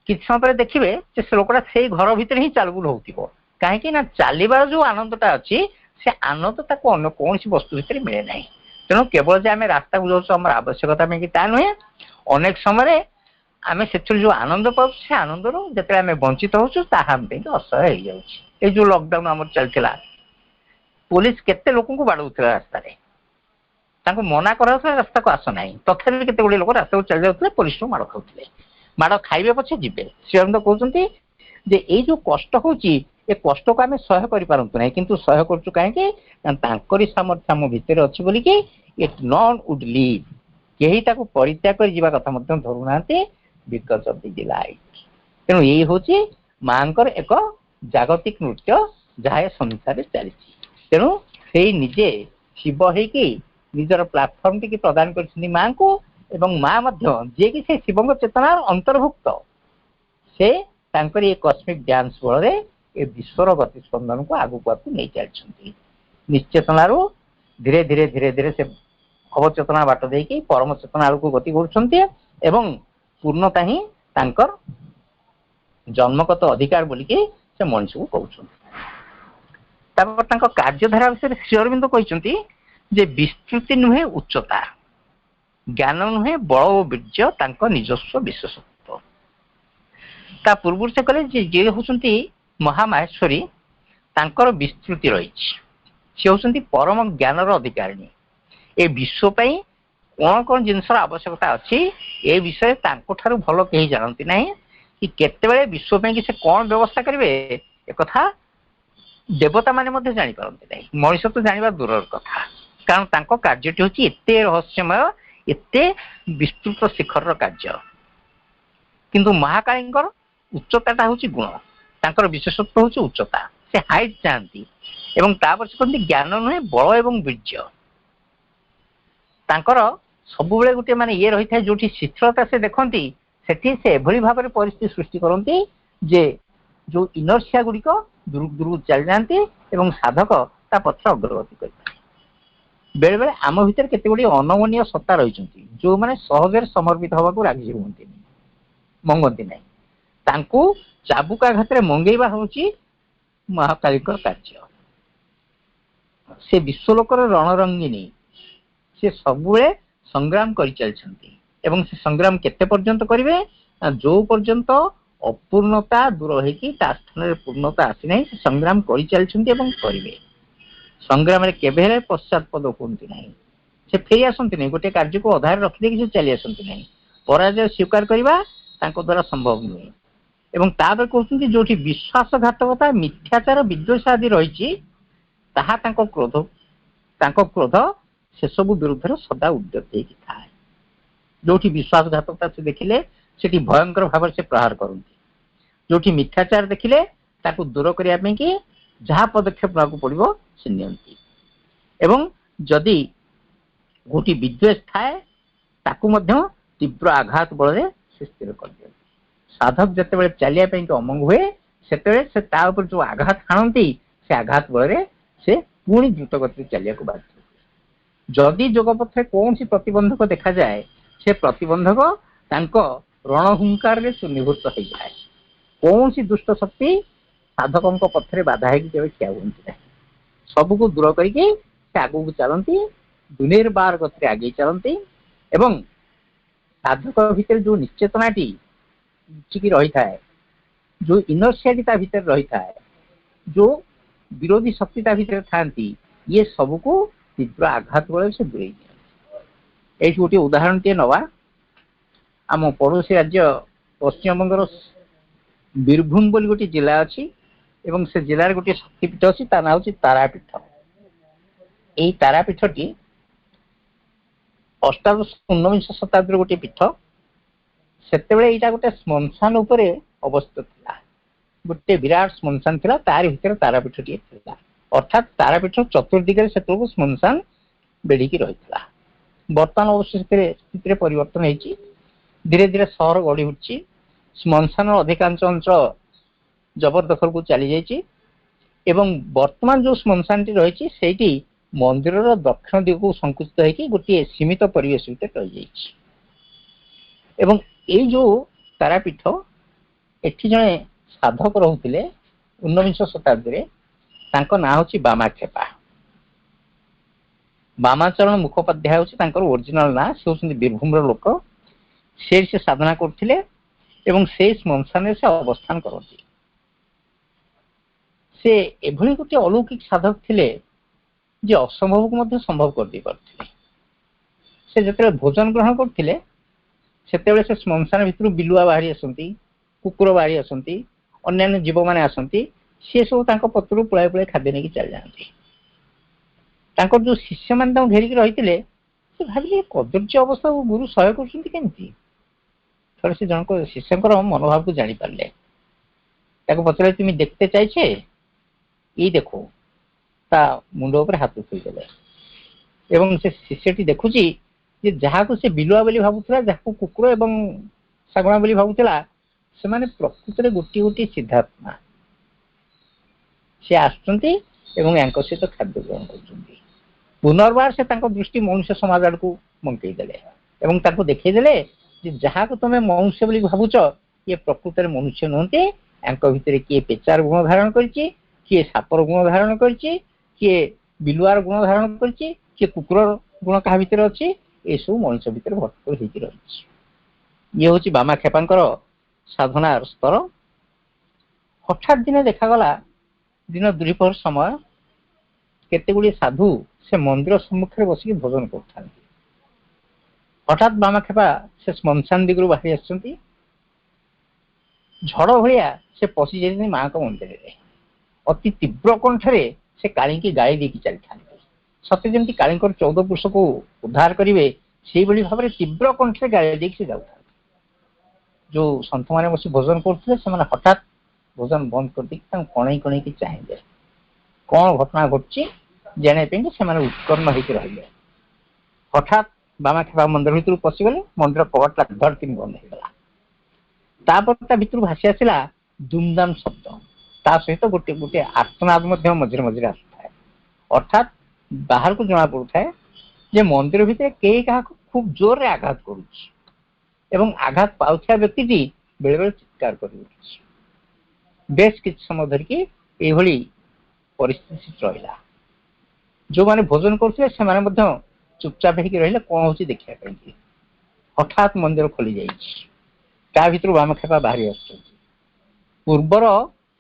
କିଛି ସମୟ ପରେ ଦେଖିବେ ଯେ ସେ ଲୋକଟା ସେଇ ଘର ଭିତରେ ହିଁ ଚାଲବୁଲ ହଉଥିବ। କାହିଁକି ନା ଚାଲିବାର ଯୋଉ ଆନନ୍ଦଟା ଅଛି, ସେ ଆନନ୍ଦ ତାକୁ ଅନ୍ୟ କୌଣସି ବସ୍ତୁ ଭିତରେ ମିଳେ ନାହିଁ। ତେଣୁ କେବଳ ଯେ ଆମେ ରାସ୍ତାକୁ ଯାଉଛୁ ଆମର ଆବଶ୍ୟକତା ପାଇଁ କି ତା ନୁହେଁ, ଅନେକ ସମୟରେ ଆମେ ସେଥିରୁ ଯୋଉ ଆନନ୍ଦ ପାଉଛୁ, ସେ ଆନନ୍ଦରୁ ଯେତେବେଳେ ଆମେ ବଞ୍ଚିତ ହଉଛୁ ତାହା ଆମ ପାଇଁ ଅସହ୍ୟ ହେଇଯାଉଛି। ଏଇ ଯୋଉ ଲକଡାଉନ ଆମର ଚାଲିଥିଲା, ପୋଲିସ କେତେ ଲୋକଙ୍କୁ ବାଡଉଥିଲା ରାସ୍ତାରେ, ତାଙ୍କୁ ମନା କରାଯାଉଥିଲା ରାସ୍ତାକୁ ଆସ ନାହିଁ, ତଥାପି କେତେ ଗୁଡିଏ ଲୋକ ରାସ୍ତାକୁ ଚାଲି ଯାଉଥିଲେ, ପୋଲିସରୁ ମାଡ଼ ଖାଉଥିଲେ। ମାଡ଼ ଖାଇବେ ପଛେ ଯିବେ। ଶ୍ରୀଅରବିନ୍ଦ କହୁଛନ୍ତି ଯେ ଏଇ ଯୋଉ କଷ୍ଟ ହଉଛି, ଏ କଷ୍ଟକୁ ଆମେ ସହ୍ୟ କରିପାରନ୍ତୁ ନାହିଁ, କିନ୍ତୁ ସହ୍ୟ କରୁଛୁ କାହିଁକି ନା ତାଙ୍କରି ସାମର୍ଥ୍ୟ ଆମ ଭିତରେ ଅଛି ବୋଲିକି। ଇଟ୍ ନନ୍ ଉଡ୍ ଲିଭ୍। କେହି ତାକୁ ପରିତ୍ୟାଗ କରି ଯିବା କଥା ମଧ୍ୟ ଧରୁନାହାନ୍ତି, ବିକଜ ଅଫ ଦି ଡିଲାଇଟ୍। ତେଣୁ ଏଇ ହଉଛି ମାଙ୍କର ଏକ ଜାଗତିକ ନୃତ୍ୟ, ଯାହା ଏ ସଂସାରରେ ଚାଲିଛି। ତେଣୁ ସେଇ ନିଜେ ଶିବ ହେଇକି ନିଜର ପ୍ଲାଟଫର୍ମ ଟିକେ ପ୍ରଦାନ କରିଛନ୍ତି ମାଙ୍କୁ, ଏବଂ ମା ମଧ୍ୟ ଯିଏକି ସେ ଶିବଙ୍କ ଚେତନାର ଅନ୍ତର୍ଭୁକ୍ତ, ସେ ତାଙ୍କରି ଏ କସ୍ମିକ ଡ୍ୟାନ୍ସ ବଳରେ ଏ ବିଶ୍ୱର ଗତି ସ୍ପନ୍ଦନକୁ ଆଗକୁ ଆଗକୁ ନେଇ ଚାଲିଛନ୍ତି। ନିଶ୍ଚେତନାରୁ ଧୀରେ ଧୀରେ ଧୀରେ ଧୀରେ ସେ ଅବଚେତନା ବାଟ ଦେଇକି ପରମ ଚେତନା ଆଡ଼କୁ ଗତି କରୁଛନ୍ତି, ଏବଂ ପୂର୍ଣ୍ଣତା ହିଁ ତାଙ୍କର ଜନ୍ମଗତ ଅଧିକାର ବୋଲିକି ସେ ମଣିଷକୁ କହୁଛନ୍ତି। ତାପରେ ତାଙ୍କ କାର୍ଯ୍ୟଧାରା ବିଷୟରେ ଶ୍ରୀଅରବିନ୍ଦ କହିଛନ୍ତି ଯେ ବିସ୍ତୃତି ନୁହେଁ ଉଚ୍ଚତା, ଜ୍ଞାନ ନୁହେଁ ବଳ ଓ ବୀର୍ଯ୍ୟ ତାଙ୍କ ନିଜସ୍ୱ ବିଶେଷତ୍ୱ। ତା ପୂର୍ବରୁ ସେ କହିଲେ ଯେ ଯିଏ ହେଉଛନ୍ତି ମହାମାହେଶ୍ୱରୀ ତାଙ୍କର ବିସ୍ତୃତି ରହିଛି, ସେ ହେଉଛନ୍ତି ପରମ ଜ୍ଞାନର ଅଧିକାରିଣୀ। ଏ ବିଶ୍ୱ ପାଇଁ କଣ କଣ ଜିନିଷର ଆବଶ୍ୟକତା ଅଛି ଏ ବିଷୟରେ ତାଙ୍କ ଠାରୁ ଭଲ କେହି ଜାଣନ୍ତି ନାହିଁ, କି କେତେବେଳେ ବିଶ୍ୱ ପାଇଁ କି ସେ କଣ ବ୍ୟବସ୍ଥା କରିବେ ଏକଥା ଦେବତା ମାନେ ମଧ୍ୟ ଜାଣିପାରନ୍ତି ନାହିଁ, ମଣିଷ ତ ଜାଣିବା ଦୂରର କଥା। କାରଣ ତାଙ୍କ କାର୍ଯ୍ୟଟି ହେଉଛି ଏତେ ରହସ୍ୟମୟ, ଏତେ ବିସ୍ତୃତ ଶିଖରର କାର୍ଯ୍ୟ। କିନ୍ତୁ ମହାକାଳୀଙ୍କର ଉଚ୍ଚତାଟା ହେଉଛି ଗୁଣ, ତାଙ୍କର ବିଶେଷତ୍ୱ ହେଉଛି ଉଚ୍ଚତା, ସେ ହାଇଟ୍ ଚାହାନ୍ତି। ଏବଂ ତାପରେ ସେ କହନ୍ତି ଜ୍ଞାନ ନୁହେଁ ବଳ ଏବଂ ବୀର୍ଯ୍ୟ। ତାଙ୍କର ସବୁବେଳେ ଗୋଟେ ମାନେ ଇଏ ରହିଥାଏ, ଯୋଉଠି ଶିଥିଳତା ସେ ଦେଖନ୍ତି ସେଠି ସେ ଏଭଳି ଭାବରେ ପରିସ୍ଥିତି ସୃଷ୍ଟି କରନ୍ତି ଯେ ଯୋଉ ଇନର୍ସିଆ ଗୁଡ଼ିକ ଦୂରକୁ ଦୂରକୁ ଚାଲିଯାଆନ୍ତି ଏବଂ ସାଧକ ତା ପଛରେ ଅଗ୍ରଗତି କରିଥାଏ। ବେଳେ ବେଳେ ଆମ ଭିତରେ କେତେ ଗୁଡ଼ିଏ ଅନମନୀୟ ସତ୍ତା ରହିଛନ୍ତି ଯୋଉମାନେ ସହଜରେ ସମର୍ପିତ ହେବାକୁ ରାଜି ହୁଅନ୍ତିନି, ମଙ୍ଗନ୍ତି ନାହିଁ। ତାଙ୍କୁ ଚାବୁକ ଆଘାତରେ ମଙ୍ଗେଇବା ହେଉଛି ମହାକାଳୀଙ୍କର କାର୍ଯ୍ୟ। ସେ ବିଶ୍ୱଲୋକର ରଣରଙ୍ଗିନୀ, ସେ ସବୁବେଳେ ସଂଗ୍ରାମ କରିଚାଲିଛନ୍ତି ଏବଂ ସେ ସଂଗ୍ରାମ କେତେ ପର୍ଯ୍ୟନ୍ତ କରିବେ ନା ଯୋଉ ପର୍ଯ୍ୟନ୍ତ ଅପୂର୍ଣ୍ଣତା ଦୂର ହେଇକି ତା ସ୍ଥାନରେ ପୂର୍ଣ୍ଣତା ଆସିନାହିଁ ସେ ସଂଗ୍ରାମ କରିଚାଲିଛନ୍ତି ଏବଂ କରିବେ। ସଂଗ୍ରାମରେ କେବେ ହେଲେ ପଶ୍ଚାତପଦ ହୁଅନ୍ତି ନାହିଁ, ସେ ଫେରି ଆସନ୍ତି ନାହିଁ, ଗୋଟେ କାର୍ଯ୍ୟକୁ ଅଧାରେ ରଖିଦେଇକି ସେ ଚାଲି ଆସନ୍ତି ନାହିଁ। ପରାଜୟ ସ୍ୱୀକାର କରିବା ତାଙ୍କ ଦ୍ୱାରା ସମ୍ଭବ ନୁହେଁ। ଏବଂ ତାପରେ କହୁଛନ୍ତି ଯୋଉଠି ବିଶ୍ୱାସଘାତକତା, ମିଥ୍ୟାଚାର, ବିଦ୍ୱେଷ ଆଦି ରହିଛି ତାହା ତାଙ୍କ କ୍ରୋଧ ସେସବୁ ବିରୁଦ୍ଧରେ ସଦା ଉଦ୍ୟତ ହେଇକି ଥାଏ। ଯୋଉଠି ବିଶ୍ୱାସଘାତକତା ସେ ଦେଖିଲେ ସେଠି ଭୟଙ୍କର ଭାବରେ ସେ ପ୍ରହାର କରନ୍ତି, ଯୋଉଠି ମିଥ୍ୟାଚାର ଦେଖିଲେ ତାକୁ ଦୂର କରିବା ପାଇଁ କି ଯାହା ପଦକ୍ଷେପ ନେବାକୁ ପଡ଼ିବ ସେ ନିଅନ୍ତି। ଏବଂ ଯଦି ଗୋଟି ବିଦ୍ୱେଷ ଥାଏ ତାକୁ ମଧ୍ୟ ତୀବ୍ର ଆଘାତ ବଳରେ ସେ ସ୍ଥିର କରିଦିଅନ୍ତି। ସାଧକ ଯେତେବେଳେ ଚାଲିବା ପାଇଁ ଅମଙ୍ଗ ହୁଏ ସେତେବେଳେ ସେ ତା ଉପରେ ଯୋଉ ଆଘାତ ହାଣନ୍ତି ସେ ଆଘାତ ବଳରେ ସେ ପୁଣି ଦ୍ରୁତ ଗତିରେ ଚାଲିବାକୁ ବାଧ୍ୟ ହୁଏ। ଯଦି ଯୋଗ ପଥରେ କୌଣସି ପ୍ରତିବନ୍ଧକ ଦେଖାଯାଏ ସେ ପ୍ରତିବନ୍ଧକ ତାଙ୍କ ରଣହୁଙ୍କାରରେ ନିବୃତ୍ତ ହେଇଯାଏ। କୌଣସି ଦୁଷ୍ଟ ଶକ୍ତି ସାଧକଙ୍କ ପଥରେ ବାଧା ହେଇକି କେବେ ଠିଆ ହୁଅନ୍ତି ନାହିଁ, ସବୁକୁ ଦୂର କରିକି ସେ ଆଗକୁ ଚାଲନ୍ତି, ଦୁନିର୍ବାର ଗତିରେ ଆଗେଇ ଚାଲନ୍ତି। ଏବଂ ସାଧକ ଭିତରେ ଯୋଉ ନିଶ୍ଚେତନାଟି ଲୁଚିକି ରହିଥାଏ, ଯୋଉ ଇନର୍ସିଆଟି ତା ଭିତରେ ରହିଥାଏ, ଯୋଉ ବିରୋଧୀ ଶକ୍ତି ତା ଭିତରେ ଥାନ୍ତି, ଇଏ ସବୁକୁ ତୀବ୍ର ଆଘାତ ବଳରେ ସେ ଦୂରେଇ ଦିଅନ୍ତି। ଏଇଠି ଗୋଟିଏ ଉଦାହରଣଟିଏ ନେବା, ଆମ ପଡ଼ୋଶୀ ରାଜ୍ୟ ପଶ୍ଚିମବଙ୍ଗର ବୀରଭୂମ ବୋଲି ଗୋଟିଏ ଜିଲ୍ଲା ଅଛି ଏବଂ ସେ ଜିଲ୍ଲାରେ ଗୋଟିଏ ଶକ୍ତିପୀଠ ଅଛି, ତା ନାଁ ହେଉଛି ତାରାପୀଠ। ଏହି ତାରାପୀଠଟି ଅଷ୍ଟାଦଶ ଊନବିଂଶ ଶତାବ୍ଦୀର ଗୋଟିଏ ପୀଠ। ସେତେବେଳେ ଏଇଟା ଗୋଟେ ଶ୍ମଶାନ ଉପରେ ଅବସ୍ଥିତ ଥିଲା, ଗୋଟେ ବିରାଟ ଶ୍ମଶାନ ଥିଲା, ତାରି ଭିତରେ ତାରାପୀଠଟିଏ ଥିଲା। ଅର୍ଥାତ୍ ତାରାପୀଠ ଚତୁର୍ଦିଗରେ ସେତେବେଳକୁ ଶ୍ମଶାନ ବେଢିକି ରହିଥିଲା। ବର୍ତ୍ତମାନ ଅବଶ୍ୟ ସ୍ଥିତିରେ ପରିବର୍ତ୍ତନ ହେଇଛି, ଧୀରେ ଧୀରେ ସହର ଗଢ଼ି ଉଠିଛି, ଶ୍ମଶାନର ଅଧିକାଂଶ ଅଞ୍ଚଳ ଜବରଦଖଲକୁ ଚାଲି ଯାଇଛି ଏବଂ ବର୍ତ୍ତମାନ ଯୋଉ ଶ୍ମଶାନଟି ରହିଛି ସେଇଠି ମନ୍ଦିରର ଦକ୍ଷିଣ ଦିଗକୁ ସଂକୁଚିତ ହେଇକି ଗୋଟିଏ ସୀମିତ ପରିବେଶ ଭିତରେ ରହିଯାଇଛି। ଏବଂ ଏଇ ଯୋଉ ତାରାପୀଠ, ଏଠି ଜଣେ ସାଧକ ରହୁଥିଲେ ଊନବିଂଶ ଶତାବ୍ଦୀରେ, ତାଙ୍କ ନାଁ ହେଉଛି ବାମାକ୍ଷେପା। ବାମାଚରଣ ମୁଖୋପାଧ୍ୟାୟ ହେଉଛି ତାଙ୍କର ଓରିଜିନାଲ ନାଁ। ସେ ହେଉଛନ୍ତି ବୀରଭୂମର ଲୋକ, ସେ ସାଧନା କରୁଥିଲେ ଏବଂ ସେଇ ଶ୍ମଶାନରେ ସେ ଅବସ୍ଥାନ କରନ୍ତି। ସେ ଏଭଳି ଗୋଟିଏ ଅଲୌକିକ ସାଧକ ଥିଲେ ଯେ ଅସମ୍ଭବକୁ ମଧ୍ୟ ସମ୍ଭବ କରିଦେଇ ପାରୁଥିଲେ। ସେ ଯେତେବେଳେ ଭୋଜନ ଗ୍ରହଣ କରୁଥିଲେ ସେତେବେଳେ ସେ ଶ୍ମଶାନ ଭିତରୁ ବିଲୁଆ ବାହାରି ଆସନ୍ତି, କୁକୁର ବାହାରି ଆସନ୍ତି, ଅନ୍ୟାନ୍ୟ ଜୀବମାନେ ଆସନ୍ତି, ସେ ସବୁ ତାଙ୍କ ପତ୍ରରୁ ପୁଳାଏ ପୁଳାଏ ଖାଦ୍ୟ ନେଇକି ଚାଲିଯାଆନ୍ତି। ତାଙ୍କର ଯୋଉ ଶିଷ୍ୟମାନେ ତାଙ୍କୁ ଘେରିକି ରହିଥିଲେ ସେ ଭାବିଲେ କଦର୍ଯ୍ୟ ଅବସ୍ଥାକୁ ଗୁରୁ ସହ୍ୟ କରୁଛନ୍ତି କେମିତି। ଥରେ ସେ ଜଣଙ୍କ ଶିଷ୍ୟଙ୍କର ମନୋଭାବକୁ ଜାଣିପାରିଲେ, ତାକୁ ପଚାରିଲେ ତୁମେ ଦେଖତେ ଚାଇଛେ, ଏଇ ଦେଖো, ତା ମୁଣ୍ଡ ଉପରେ ହାତ ଥୋଇଦେଲେ ଏବଂ ସେ ଶିଷ୍ୟଟି ଦେଖୁଛି ଯେ ଯାହାକୁ ସେ ବିଲୁଆ ବୋଲି ଭାବୁଥିଲା, ଯାହାକୁ କୁକୁର ଏବଂ ଶାଗୁଣା ବୋଲି ଭାବୁଥିଲା, ସେମାନେ ପ୍ରକୃତରେ ଗୋଟିଏ ଗୋଟିଏ ସିଦ୍ଧାତ୍ମା। ସେ ଆସୁଛନ୍ତି ଏବଂ ୟାଙ୍କ ସହିତ ଖାଦ୍ୟ ଗ୍ରହଣ କରୁଛନ୍ତି। ପୁନର୍ବାର ସେ ତାଙ୍କ ଦୃଷ୍ଟି ମନୁଷ୍ୟ ସମାଜ ଆଡ଼କୁ ବଙ୍କେଇ ଦେଲେ ଏବଂ ତାଙ୍କୁ ଦେଖେଇ ଦେଲେ ଯେ ଯାହାକୁ ତମେ ମନୁଷ୍ୟ ବୋଲି ଭାବୁଛ ଇଏ ପ୍ରକୃତରେ ମନୁଷ୍ୟ ନୁହନ୍ତି। ୟାଙ୍କ ଭିତରେ କିଏ ପେଚାର ଗୁଣ ଧାରଣ କରିଛି, କିଏ ସାପର ଗୁଣ ଧାରଣ କରିଛି, କିଏ ବିଲୁଆର ଗୁଣ ଧାରଣ କରିଛି, କିଏ କୁକୁରର ଗୁଣ କାହା ଭିତରେ ଅଛି, ଏସବୁ ମଣିଷ ଭିତରେ ଭରପୁର ହେଇକି ରହିଛି। ଇଏ ହେଉଛି ବାମାକ୍ଷେପାଙ୍କର ସାଧନାର ସ୍ତର। ହଠାତ୍ ଦିନେ ଦେଖାଗଲା ଦିନ ଦୁଇପହର ସମୟ କେତେ ଗୁଡିଏ ସାଧୁ ସେ ମନ୍ଦିର ସମ୍ମୁଖରେ ବସିକି ଭୋଜନ କରୁଥାନ୍ତି। ହଠାତ୍ ବାମାକ୍ଷେପା ସେ ଶ୍ମଶାନ ଦିଗରୁ ବାହାରି ଆସିଛନ୍ତି। ଝଡ଼ ଭଳିଆ ସେ ପଶି ଯାଇଛନ୍ତି ମାଙ୍କ ମନ୍ଦିରରେ। ଅତି ତୀବ୍ର କଣ୍ଠରେ ସେ କାଳୀଙ୍କୁ ଗାଳି ଦେଇକି ଚାଲିଥାନ୍ତି। ସତେ ଯେମିତି କାଳୀଙ୍କର 14 ପୁରୁଷକୁ ଉଦ୍ଧାର କରିବେ ସେଇଭଳି ଭାବରେ ତୀବ୍ର କଣ୍ଠରେ ଗାଳି ଦେଇକି ସେ ଯାଉଥାନ୍ତି। ଯୋଉ ସନ୍ଥମାନେ ବସି ଭୋଜନ କରୁଥିଲେ ସେମାନେ ହଠାତ୍ ଭୋଜନ ବନ୍ଦ କରିଦେଇକି ତାଙ୍କୁ କଣେଇ କଣେଇକି ଚାହିଁଲେ। କଣ ଘଟଣା ଘଟୁଛି ଜାଣିବା ପାଇଁ ସେମାନେ ଉତ୍କର୍ଣ୍ଣ ହେଇକି ରହିଲେ। ହଠାତ୍ ବାମାକ୍ଷେପା ମନ୍ଦିର ଭିତରକୁ ପଶିଗଲେ। ମନ୍ଦିର କବାଟଟା ଧଡ଼ କିନି ବନ୍ଦ ହେଇଗଲା। ତାପରେ ତା ଭିତରୁ ଭାସି ଆସିଲା ଦୁମଦାମ ଶବ୍ଦ। ତା ସହିତ ଗୋଟେ ଗୋଟେ ଆର୍ତ୍ତନାଦ ମଧ୍ୟ ମଝିରେ ମଝିରେ ଆସୁଥାଏ। ଅର୍ଥାତ୍ ବାହାରକୁ ଜଣା ପଡୁଥାଏ ଯେ ମନ୍ଦିର ଭିତରେ କେହି କାହାକୁ ଖୁବ ଜୋରରେ ଆଘାତ କରୁଛି ଏବଂ ଆଘାତ ପାଉଥିବା ବ୍ୟକ୍ତିଟି ବେଳେ ବେଳେ ଚିତ୍କାର କରି ଉଠୁଛି। ବେଶ କିଛି ସମୟ ଧରିକି ଏଇଭଳି ପରିସ୍ଥିତି ରହିଲା। ଯୋଉମାନେ ଭୋଜନ କରୁଥିଲେ ସେମାନେ ମଧ୍ୟ ଚୁପଚାପ ହେଇକି ରହିଲେ କଣ ହଉଛି ଦେଖିବା ପାଇଁ। ହଠାତ୍ ମନ୍ଦିର ଖୋଲି ଯାଇଛି। ତା ଭିତରୁ ବାମାକ୍ଷେପା ବାହାରି ଆସୁଛନ୍ତି। ପୂର୍ବର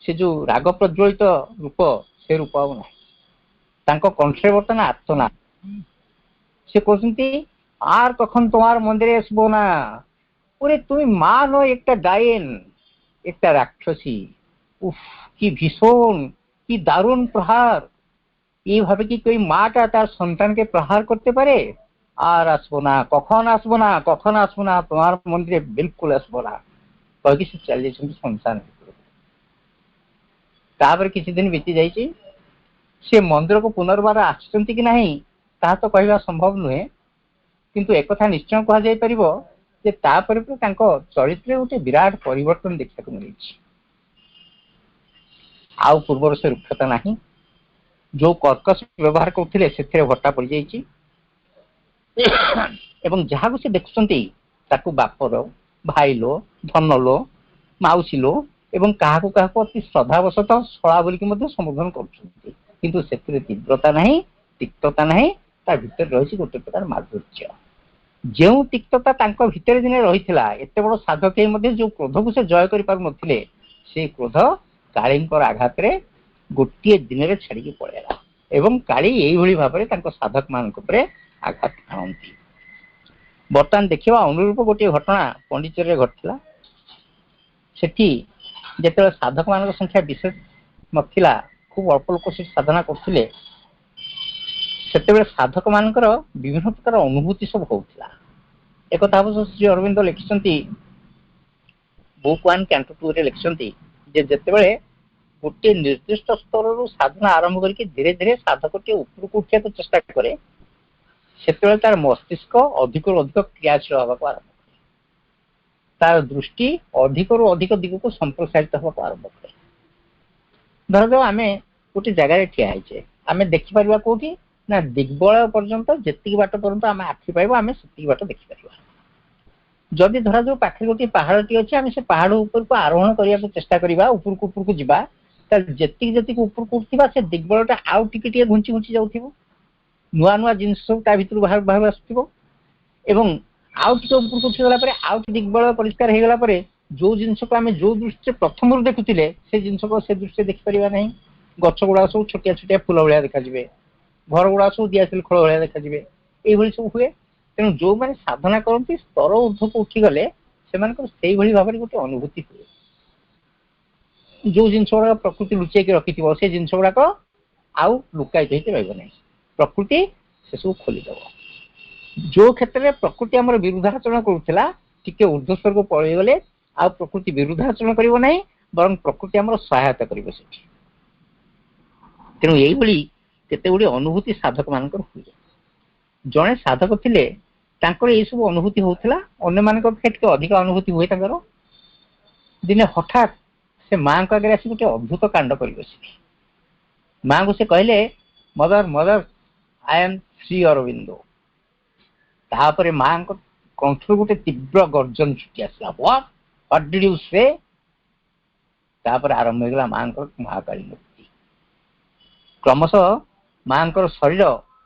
ସେ ଯୋଉ ରାଗ ପ୍ରଜ୍ୱଳିତ ରୂପ ସେ ରୂପ ଆଉ ନାହିଁ। ତାଙ୍କ কণ্ঠে বর্তমান আর্তনাদ। সে কହୁଛନ୍ତି আর কখন তোমার মন্দিরে আসবো না। ওরে তুমি মা নয় একটা ডাইন, একটা রাক্ষসী। উফ কি ভীষণ, কি দারুণ প্রহার। এইভাবে কি কেউ মাটা তার সন্তানকে প্রহার করতে পারে? আর আসবো না, কখন আসবো না, কখন আসবো না, তোমার মন্দিরে বিলকুল আসবো না କହିକି ସେ ଚାଲି ଯାଇଛନ୍ତି ଶ୍ମଶାନ ଭିତରକୁ। ତାପରେ କିଛି ଦିନ ବିତି ଯାଇଛି। ସେ ମନ୍ଦିରକୁ ପୁନର୍ବାର ଆସିଛନ୍ତି କି ନାହିଁ ତାହା ତ କହିବା ସମ୍ଭବ ନୁହେଁ, କିନ୍ତୁ ଏକଥା ନିଶ୍ଚୟ କୁହାଯାଇ ପାରିବ ଯେ ତାପରେ ତାଙ୍କ ଚରିତ୍ରରେ ଗୋଟେ ବିରାଟ ପରିବର୍ତ୍ତନ ଦେଖିବାକୁ ମିଳିଛି। ଆଉ ପୂର୍ବର ସେ ରୁକ୍ଷତା ନାହିଁ। ଯୋଉ କର୍କଶ ବ୍ୟବହାର କରୁଥିଲେ ସେଥିରେ ଭଟ୍ଟା ପଡିଯାଇଛି ଏବଂ ଯାହାକୁ ସେ ଦେଖୁଛନ୍ତି ତାକୁ ବାପର, ଭାଇଲୋ, ଧନଲୋ, ମାଉସୀଲୋ ଏବଂ କାହାକୁ କାହାକୁ ଅତି ଶ୍ରଦ୍ଧାବଶତଃ ଶଳା ବୋଲିକି ମଧ୍ୟ ସମ୍ବୋଧନ କରୁଛନ୍ତି। କିନ୍ତୁ ସେଥିରେ ତୀବ୍ରତା ନାହିଁ, ତିକ୍ତତା ନାହିଁ। ତା ଭିତରେ ରହିଛି ଗୋଟେ ପ୍ରକାର ମାଧୁର୍ଯ୍ୟ। ଯେଉଁ ତିକ୍ତତା ତାଙ୍କ ଭିତରେ ଦିନେ ରହିଥିଲା, ଏତେ ବଡ ସାଧକ ହେଇ ମଧ୍ୟ ଯୋଉ କ୍ରୋଧକୁ ସେ ଜୟ କରିପାରୁନଥିଲେ ସେଇ କ୍ରୋଧ କାଳୀଙ୍କର ଆଘାତରେ ଗୋଟିଏ ଦିନରେ ଛାଡିକି ପଳେଇଲା ଏବଂ କାଳୀ ଏଇଭଳି ଭାବରେ ତାଙ୍କ ସାଧକ ମାନଙ୍କ ଉପରେ ଆଘାତ ଆଣନ୍ତି। ବର୍ତ୍ତମାନ ଦେଖିବା ଅନୁରୂପ ଗୋଟିଏ ଘଟଣା ପଣ୍ଡିଚେରୀରେ ଘଟିଥିଲା। ସେଠି ଯେତେବେଳେ ସାଧକ ମାନଙ୍କ ସଂଖ୍ୟା ବିଶେଷ ନଥିଲା, ଖୁବ ଅଳ୍ପ ଲୋକ ସେଠି ସାଧନା କରୁଥିଲେ, ସେତେବେଳେ ସାଧକ ମାନଙ୍କର ବିଭିନ୍ନ ପ୍ରକାର ଅନୁଭୂତି ସବୁ ହଉଥିଲା। ଏକଥା ଅବଶ୍ୟ ଶ୍ରୀ ଅରବିନ୍ଦ ଲେଖିଛନ୍ତି ବୁକ୍ 1 କ୍ୟାଣ୍ଟୋ 2 ରେ ଲେଖିଛନ୍ତି ଯେ ଯେତେବେଳେ ଗୋଟିଏ ନିର୍ଦ୍ଦିଷ୍ଟ ସ୍ତରରୁ ସାଧନା ଆରମ୍ଭ କରିକି ଧୀରେ ଧୀରେ ସାଧକଟି ଉପରକୁ ଉଠିବାକୁ ଚେଷ୍ଟା କରେ, ସେତେବେଳେ ତାର ମସ୍ତିଷ୍କ ଅଧିକରୁ ଅଧିକ କ୍ରିୟାଶୀଳ ହେବାକୁ ଆରମ୍ଭ କରେ। ତାର ଦୃଷ୍ଟି ଅଧିକରୁ ଅଧିକ ଦିଗକୁ ସମ୍ପ୍ରସାରିତ ହେବାକୁ ଆରମ୍ଭ କରେ। ଧରାଯାଉ ଆମେ ଗୋଟେ ଜାଗାରେ ଠିଆ ହେଇଛେ, ଆମେ ଦେଖିପାରିବା କୋଉଠି ନା ଦିଗ୍ବଳୟ ପର୍ଯ୍ୟନ୍ତ ଯେତିକି ବାଟ ପର୍ଯ୍ୟନ୍ତ ଆମେ ଆଖି ପାଇବ ଆମେ ସେତିକି ବାଟ ଦେଖିପାରିବା। ଯଦି ଧରାଯାଉ ପାଖରେ ଗୋଟିଏ ପାହାଡଟି ଅଛି, ଆମେ ସେ ପାହାଡ ଉପରକୁ ଆରୋହଣ କରିବାକୁ ଚେଷ୍ଟା କରିବା, ଉପରକୁ ଉପରକୁ ଯିବା, ତାହେଲେ ଯେତିକି ଯେତିକି ଉପରକୁ ଉଠିବା ସେ ଦିଗ୍ବଳୟଟା ଆଉ ଟିକେ ଟିକେ ଘୁଞ୍ଚି ଘୁଞ୍ଚି ଯାଉଥିବ। ନୂଆ ନୂଆ ଜିନିଷ ସବୁ ତା ଭିତରୁ ବାହାରୁ ଆସୁଥିବ ଏବଂ ଆଉ ଟିକେ ଉପରକୁ ଉଠିଗଲା ପରେ ଆଉ ଟିକେ ଦିଗ୍ବଳୟ ପରିଷ୍କାର ହେଇଗଲା ପରେ ଯୋଉ ଜିନିଷକୁ ଆମେ ଯୋଉ ଦୃଷ୍ଟିରେ ପ୍ରଥମରୁ ଦେଖୁଥିଲେ ସେ ଜିନିଷକୁ ସେ ଦୃଷ୍ଟିରେ ଦେଖିପାରିବା ନାହିଁ। ଗଛ ଗୁଡାକ ସବୁ ଛୋଟିଆ ଛୋଟିଆ ଫୁଲ ଭଳିଆ ଦେଖାଯିବେ, ଘର ଗୁଡାକ ସବୁ ଦିଆସିଲି ଖୋଳ ଭଳିଆ ଦେଖାଯିବେ, ଏଇଭଳି ସବୁ ହୁଏ। ତେଣୁ ଯୋଉମାନେ ସାଧନା କରନ୍ତି ସ୍ତର ଊର୍ଦ୍ଧ୍ୱକୁ ଉଠିଗଲେ ସେମାନଙ୍କର ସେଇଭଳି ଭାବରେ ଗୋଟେ ଅନୁଭୂତି ହୁଏ। ଯୋଉ ଜିନିଷ ଗୁଡାକ ପ୍ରକୃତି ଲୁଚେଇକି ରଖିଥିବ ସେ ଜିନିଷ ଗୁଡାକ ଆଉ ଲୁକାୟିତ ହେଇକି ରହିବ ନାହିଁ, ପ୍ରକୃତି ସେସବୁ ଖୋଲିଦବ। ଯୋଉ କ୍ଷେତ୍ରରେ ପ୍ରକୃତି ଆମର ବିରୁଦ୍ଧାଚରଣ କରୁଥିଲା ଟିକେ ଊର୍ଦ୍ଧ୍ୱସ୍ତରକୁ ପଳେଇଗଲେ ଆଉ ପ୍ରକୃତି ବିରୁଦ୍ଧାଚରଣ କରିବ ନାହିଁ, ବରଂ ପ୍ରକୃତି ଆମର ସହାୟତା କରିବ ସେଠି। ତେଣୁ ଏଇଭଳି କେତେ ଗୁଡିଏ ଅନୁଭୂତି ସାଧକ ମାନଙ୍କର ହୁଏ। ଜଣେ ସାଧକ ଥିଲେ ତାଙ୍କର ଏଇ ସବୁ ଅନୁଭୂତି ହଉଥିଲା, ଅନ୍ୟମାନଙ୍କ ଅପେକ୍ଷା ଟିକେ ଅଧିକ ଅନୁଭୂତି ହୁଏ ତାଙ୍କର। ଦିନେ ହଠାତ୍ ସେ ମାଙ୍କ ଆଗରେ ଆସି ଗୋଟେ ଅଦ୍ଭୁତ କାଣ୍ଡ କରି ବସିଲେ। ମାଙ୍କୁ ସେ କହିଲେ ମଦର ମଦର ଆଇ ଏମ୍ ଶ୍ରୀ ଅରବିନ୍ଦୋ। ତାପରେ ମାଙ୍କ କଣ୍ଠରୁ ଗୋଟେ ତୀବ୍ର ଗର୍ଜନ ଛୁଟି ଆସିଲା, ହ୍ୱାଟ ଡିଡ୍ ୟୁ ସେ। ତାପରେ ଆରମ୍ଭ ହେଇଗଲା ମାଙ୍କର ମହାକାଳୀ ମୂର୍ତ୍ତି। କ୍ରମଶଃ ମାଙ୍କର ଶରୀର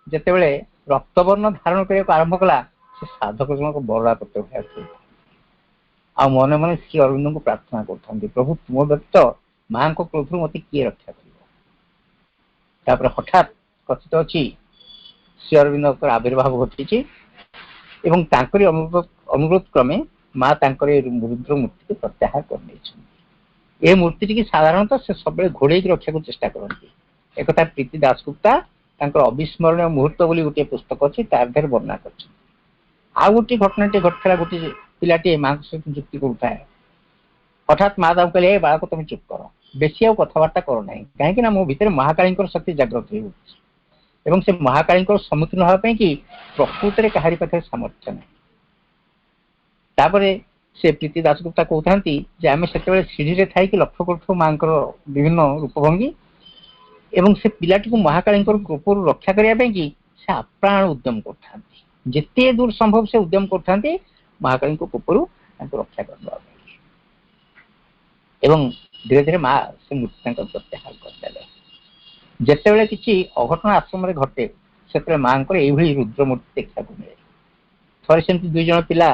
ଯେତେବେଳେ ରକ୍ତବର୍ଣ୍ଣ ଧାରଣ କରିବାକୁ ଆରମ୍ଭ କଲା ସେ ସାଧକ ଜଣକ ବରଳା ପତ୍ର ଖାଇଥିଲେ। ଆଉ ମନେ ମନେ ଶ୍ରୀ ଅରବିନ୍ଦଙ୍କୁ ପ୍ରାର୍ଥନା କରୁଥାନ୍ତି, ପ୍ରଭୁ ତୁମ ବ୍ୟତୀତ ମାଙ୍କ କ୍ରୋଧରୁ ମତେ କିଏ ରକ୍ଷା କରିବ। ତାପରେ ହଠାତ୍ କଥିତ ଅଛି ଶ୍ରୀ ଅରବିନ୍ଦଙ୍କର ଆବିର୍ଭାବ ଘଟିଛି ଏବଂ ତାଙ୍କରି ଅନୁରୋଧ କ୍ରମେ ମା ତାଙ୍କର ଏ ରୁଦ୍ର ମୂର୍ତ୍ତିକୁ ପ୍ରତ୍ୟାହାର କରିନେଇଛନ୍ତି। ଏ ମୂର୍ତ୍ତିଟିକି ସାଧାରଣତଃ ସେ ସବୁବେଳେ ଘୋଡେଇକି ରଖିବାକୁ ଚେଷ୍ଟା କରନ୍ତି। ଏକଥା ପ୍ରୀତି ଦାସଗୁପ୍ତା ତାଙ୍କର ଅବିସ୍ମରଣୀୟ ମୁହୂର୍ତ୍ତ ବୋଲି ଗୋଟିଏ ପୁସ୍ତକ ଅଛି, ତା ଦେହରେ ବର୍ଣ୍ଣନା କରିଛନ୍ତି। ଆଉ ଗୋଟିଏ ଘଟଣାଟି ଘଟିଥିଲା, ଗୋଟିଏ ପିଲାଟିଏ ମାଙ୍କ ସହିତ ଯୁକ୍ତି କରୁଥାଏ। ହଠାତ୍ ମା ତାକୁ କହିଲେ, ଏ ବାଳକ ତମେ ଚୁପ୍ କର, ବେଶୀ ଆଉ କଥାବାର୍ତ୍ତା କର ନାହିଁ, କାହିଁକି ନା ମୋ ଭିତରେ ମହାକାଳୀଙ୍କର ଶକ୍ତି ଜାଗ୍ରତ ହେଉଛି ଏବଂ ସେ ମହାକାଳୀଙ୍କର ସମ୍ମୁଖୀନ ହେବା ପାଇଁ କି ପ୍ରକୃତରେ କାହାରି ପାଖରେ ସାମର୍ଥ୍ୟ ନାହିଁ। ତାପରେ ସେ ପ୍ରୀତି ଦାସଗୁପ୍ତା କହୁଥାନ୍ତି ଯେ ଆମେ ସେତେବେଳେ ସିଢିରେ ଥାଇକି ଲକ୍ଷ୍ୟ କରୁଥିବୁ ମାଙ୍କର ବିଭିନ୍ନ ରୂପଭଙ୍ଗୀ ଏବଂ ସେ ପିଲାଟିକୁ ମହାକାଳୀଙ୍କର କୋପରୁ ରକ୍ଷା କରିବା ପାଇଁ କି ସେ ଆପ୍ରାଣ ଉଦ୍ୟମ କରୁଥାନ୍ତି। ଯେତେ ଦୂର ସମ୍ଭବ ସେ ଉଦ୍ୟମ କରୁଥାନ୍ତି ମହାକାଳୀଙ୍କ କୋପରୁ ତାଙ୍କୁ ରକ୍ଷା କରିଦେବା ପାଇଁ। ଏବଂ ଧୀରେ ଧୀରେ ମା ସେ ମୂର୍ତ୍ତି ତାଙ୍କର ପ୍ରତ୍ୟାହାର କରିଦେଲେ। ଯେତେବେଳେ କିଛି ଅଘଟଣ ଆଶ୍ରମରେ ଘଟେ ସେତେବେଳେ ମାଙ୍କର ଏଇଭଳି ରୁଦ୍ର ମୂର୍ତ୍ତି ଦେଖିବାକୁ ମିଳେ। ଥରେ ସେମିତି 2 ଜଣ ପିଲା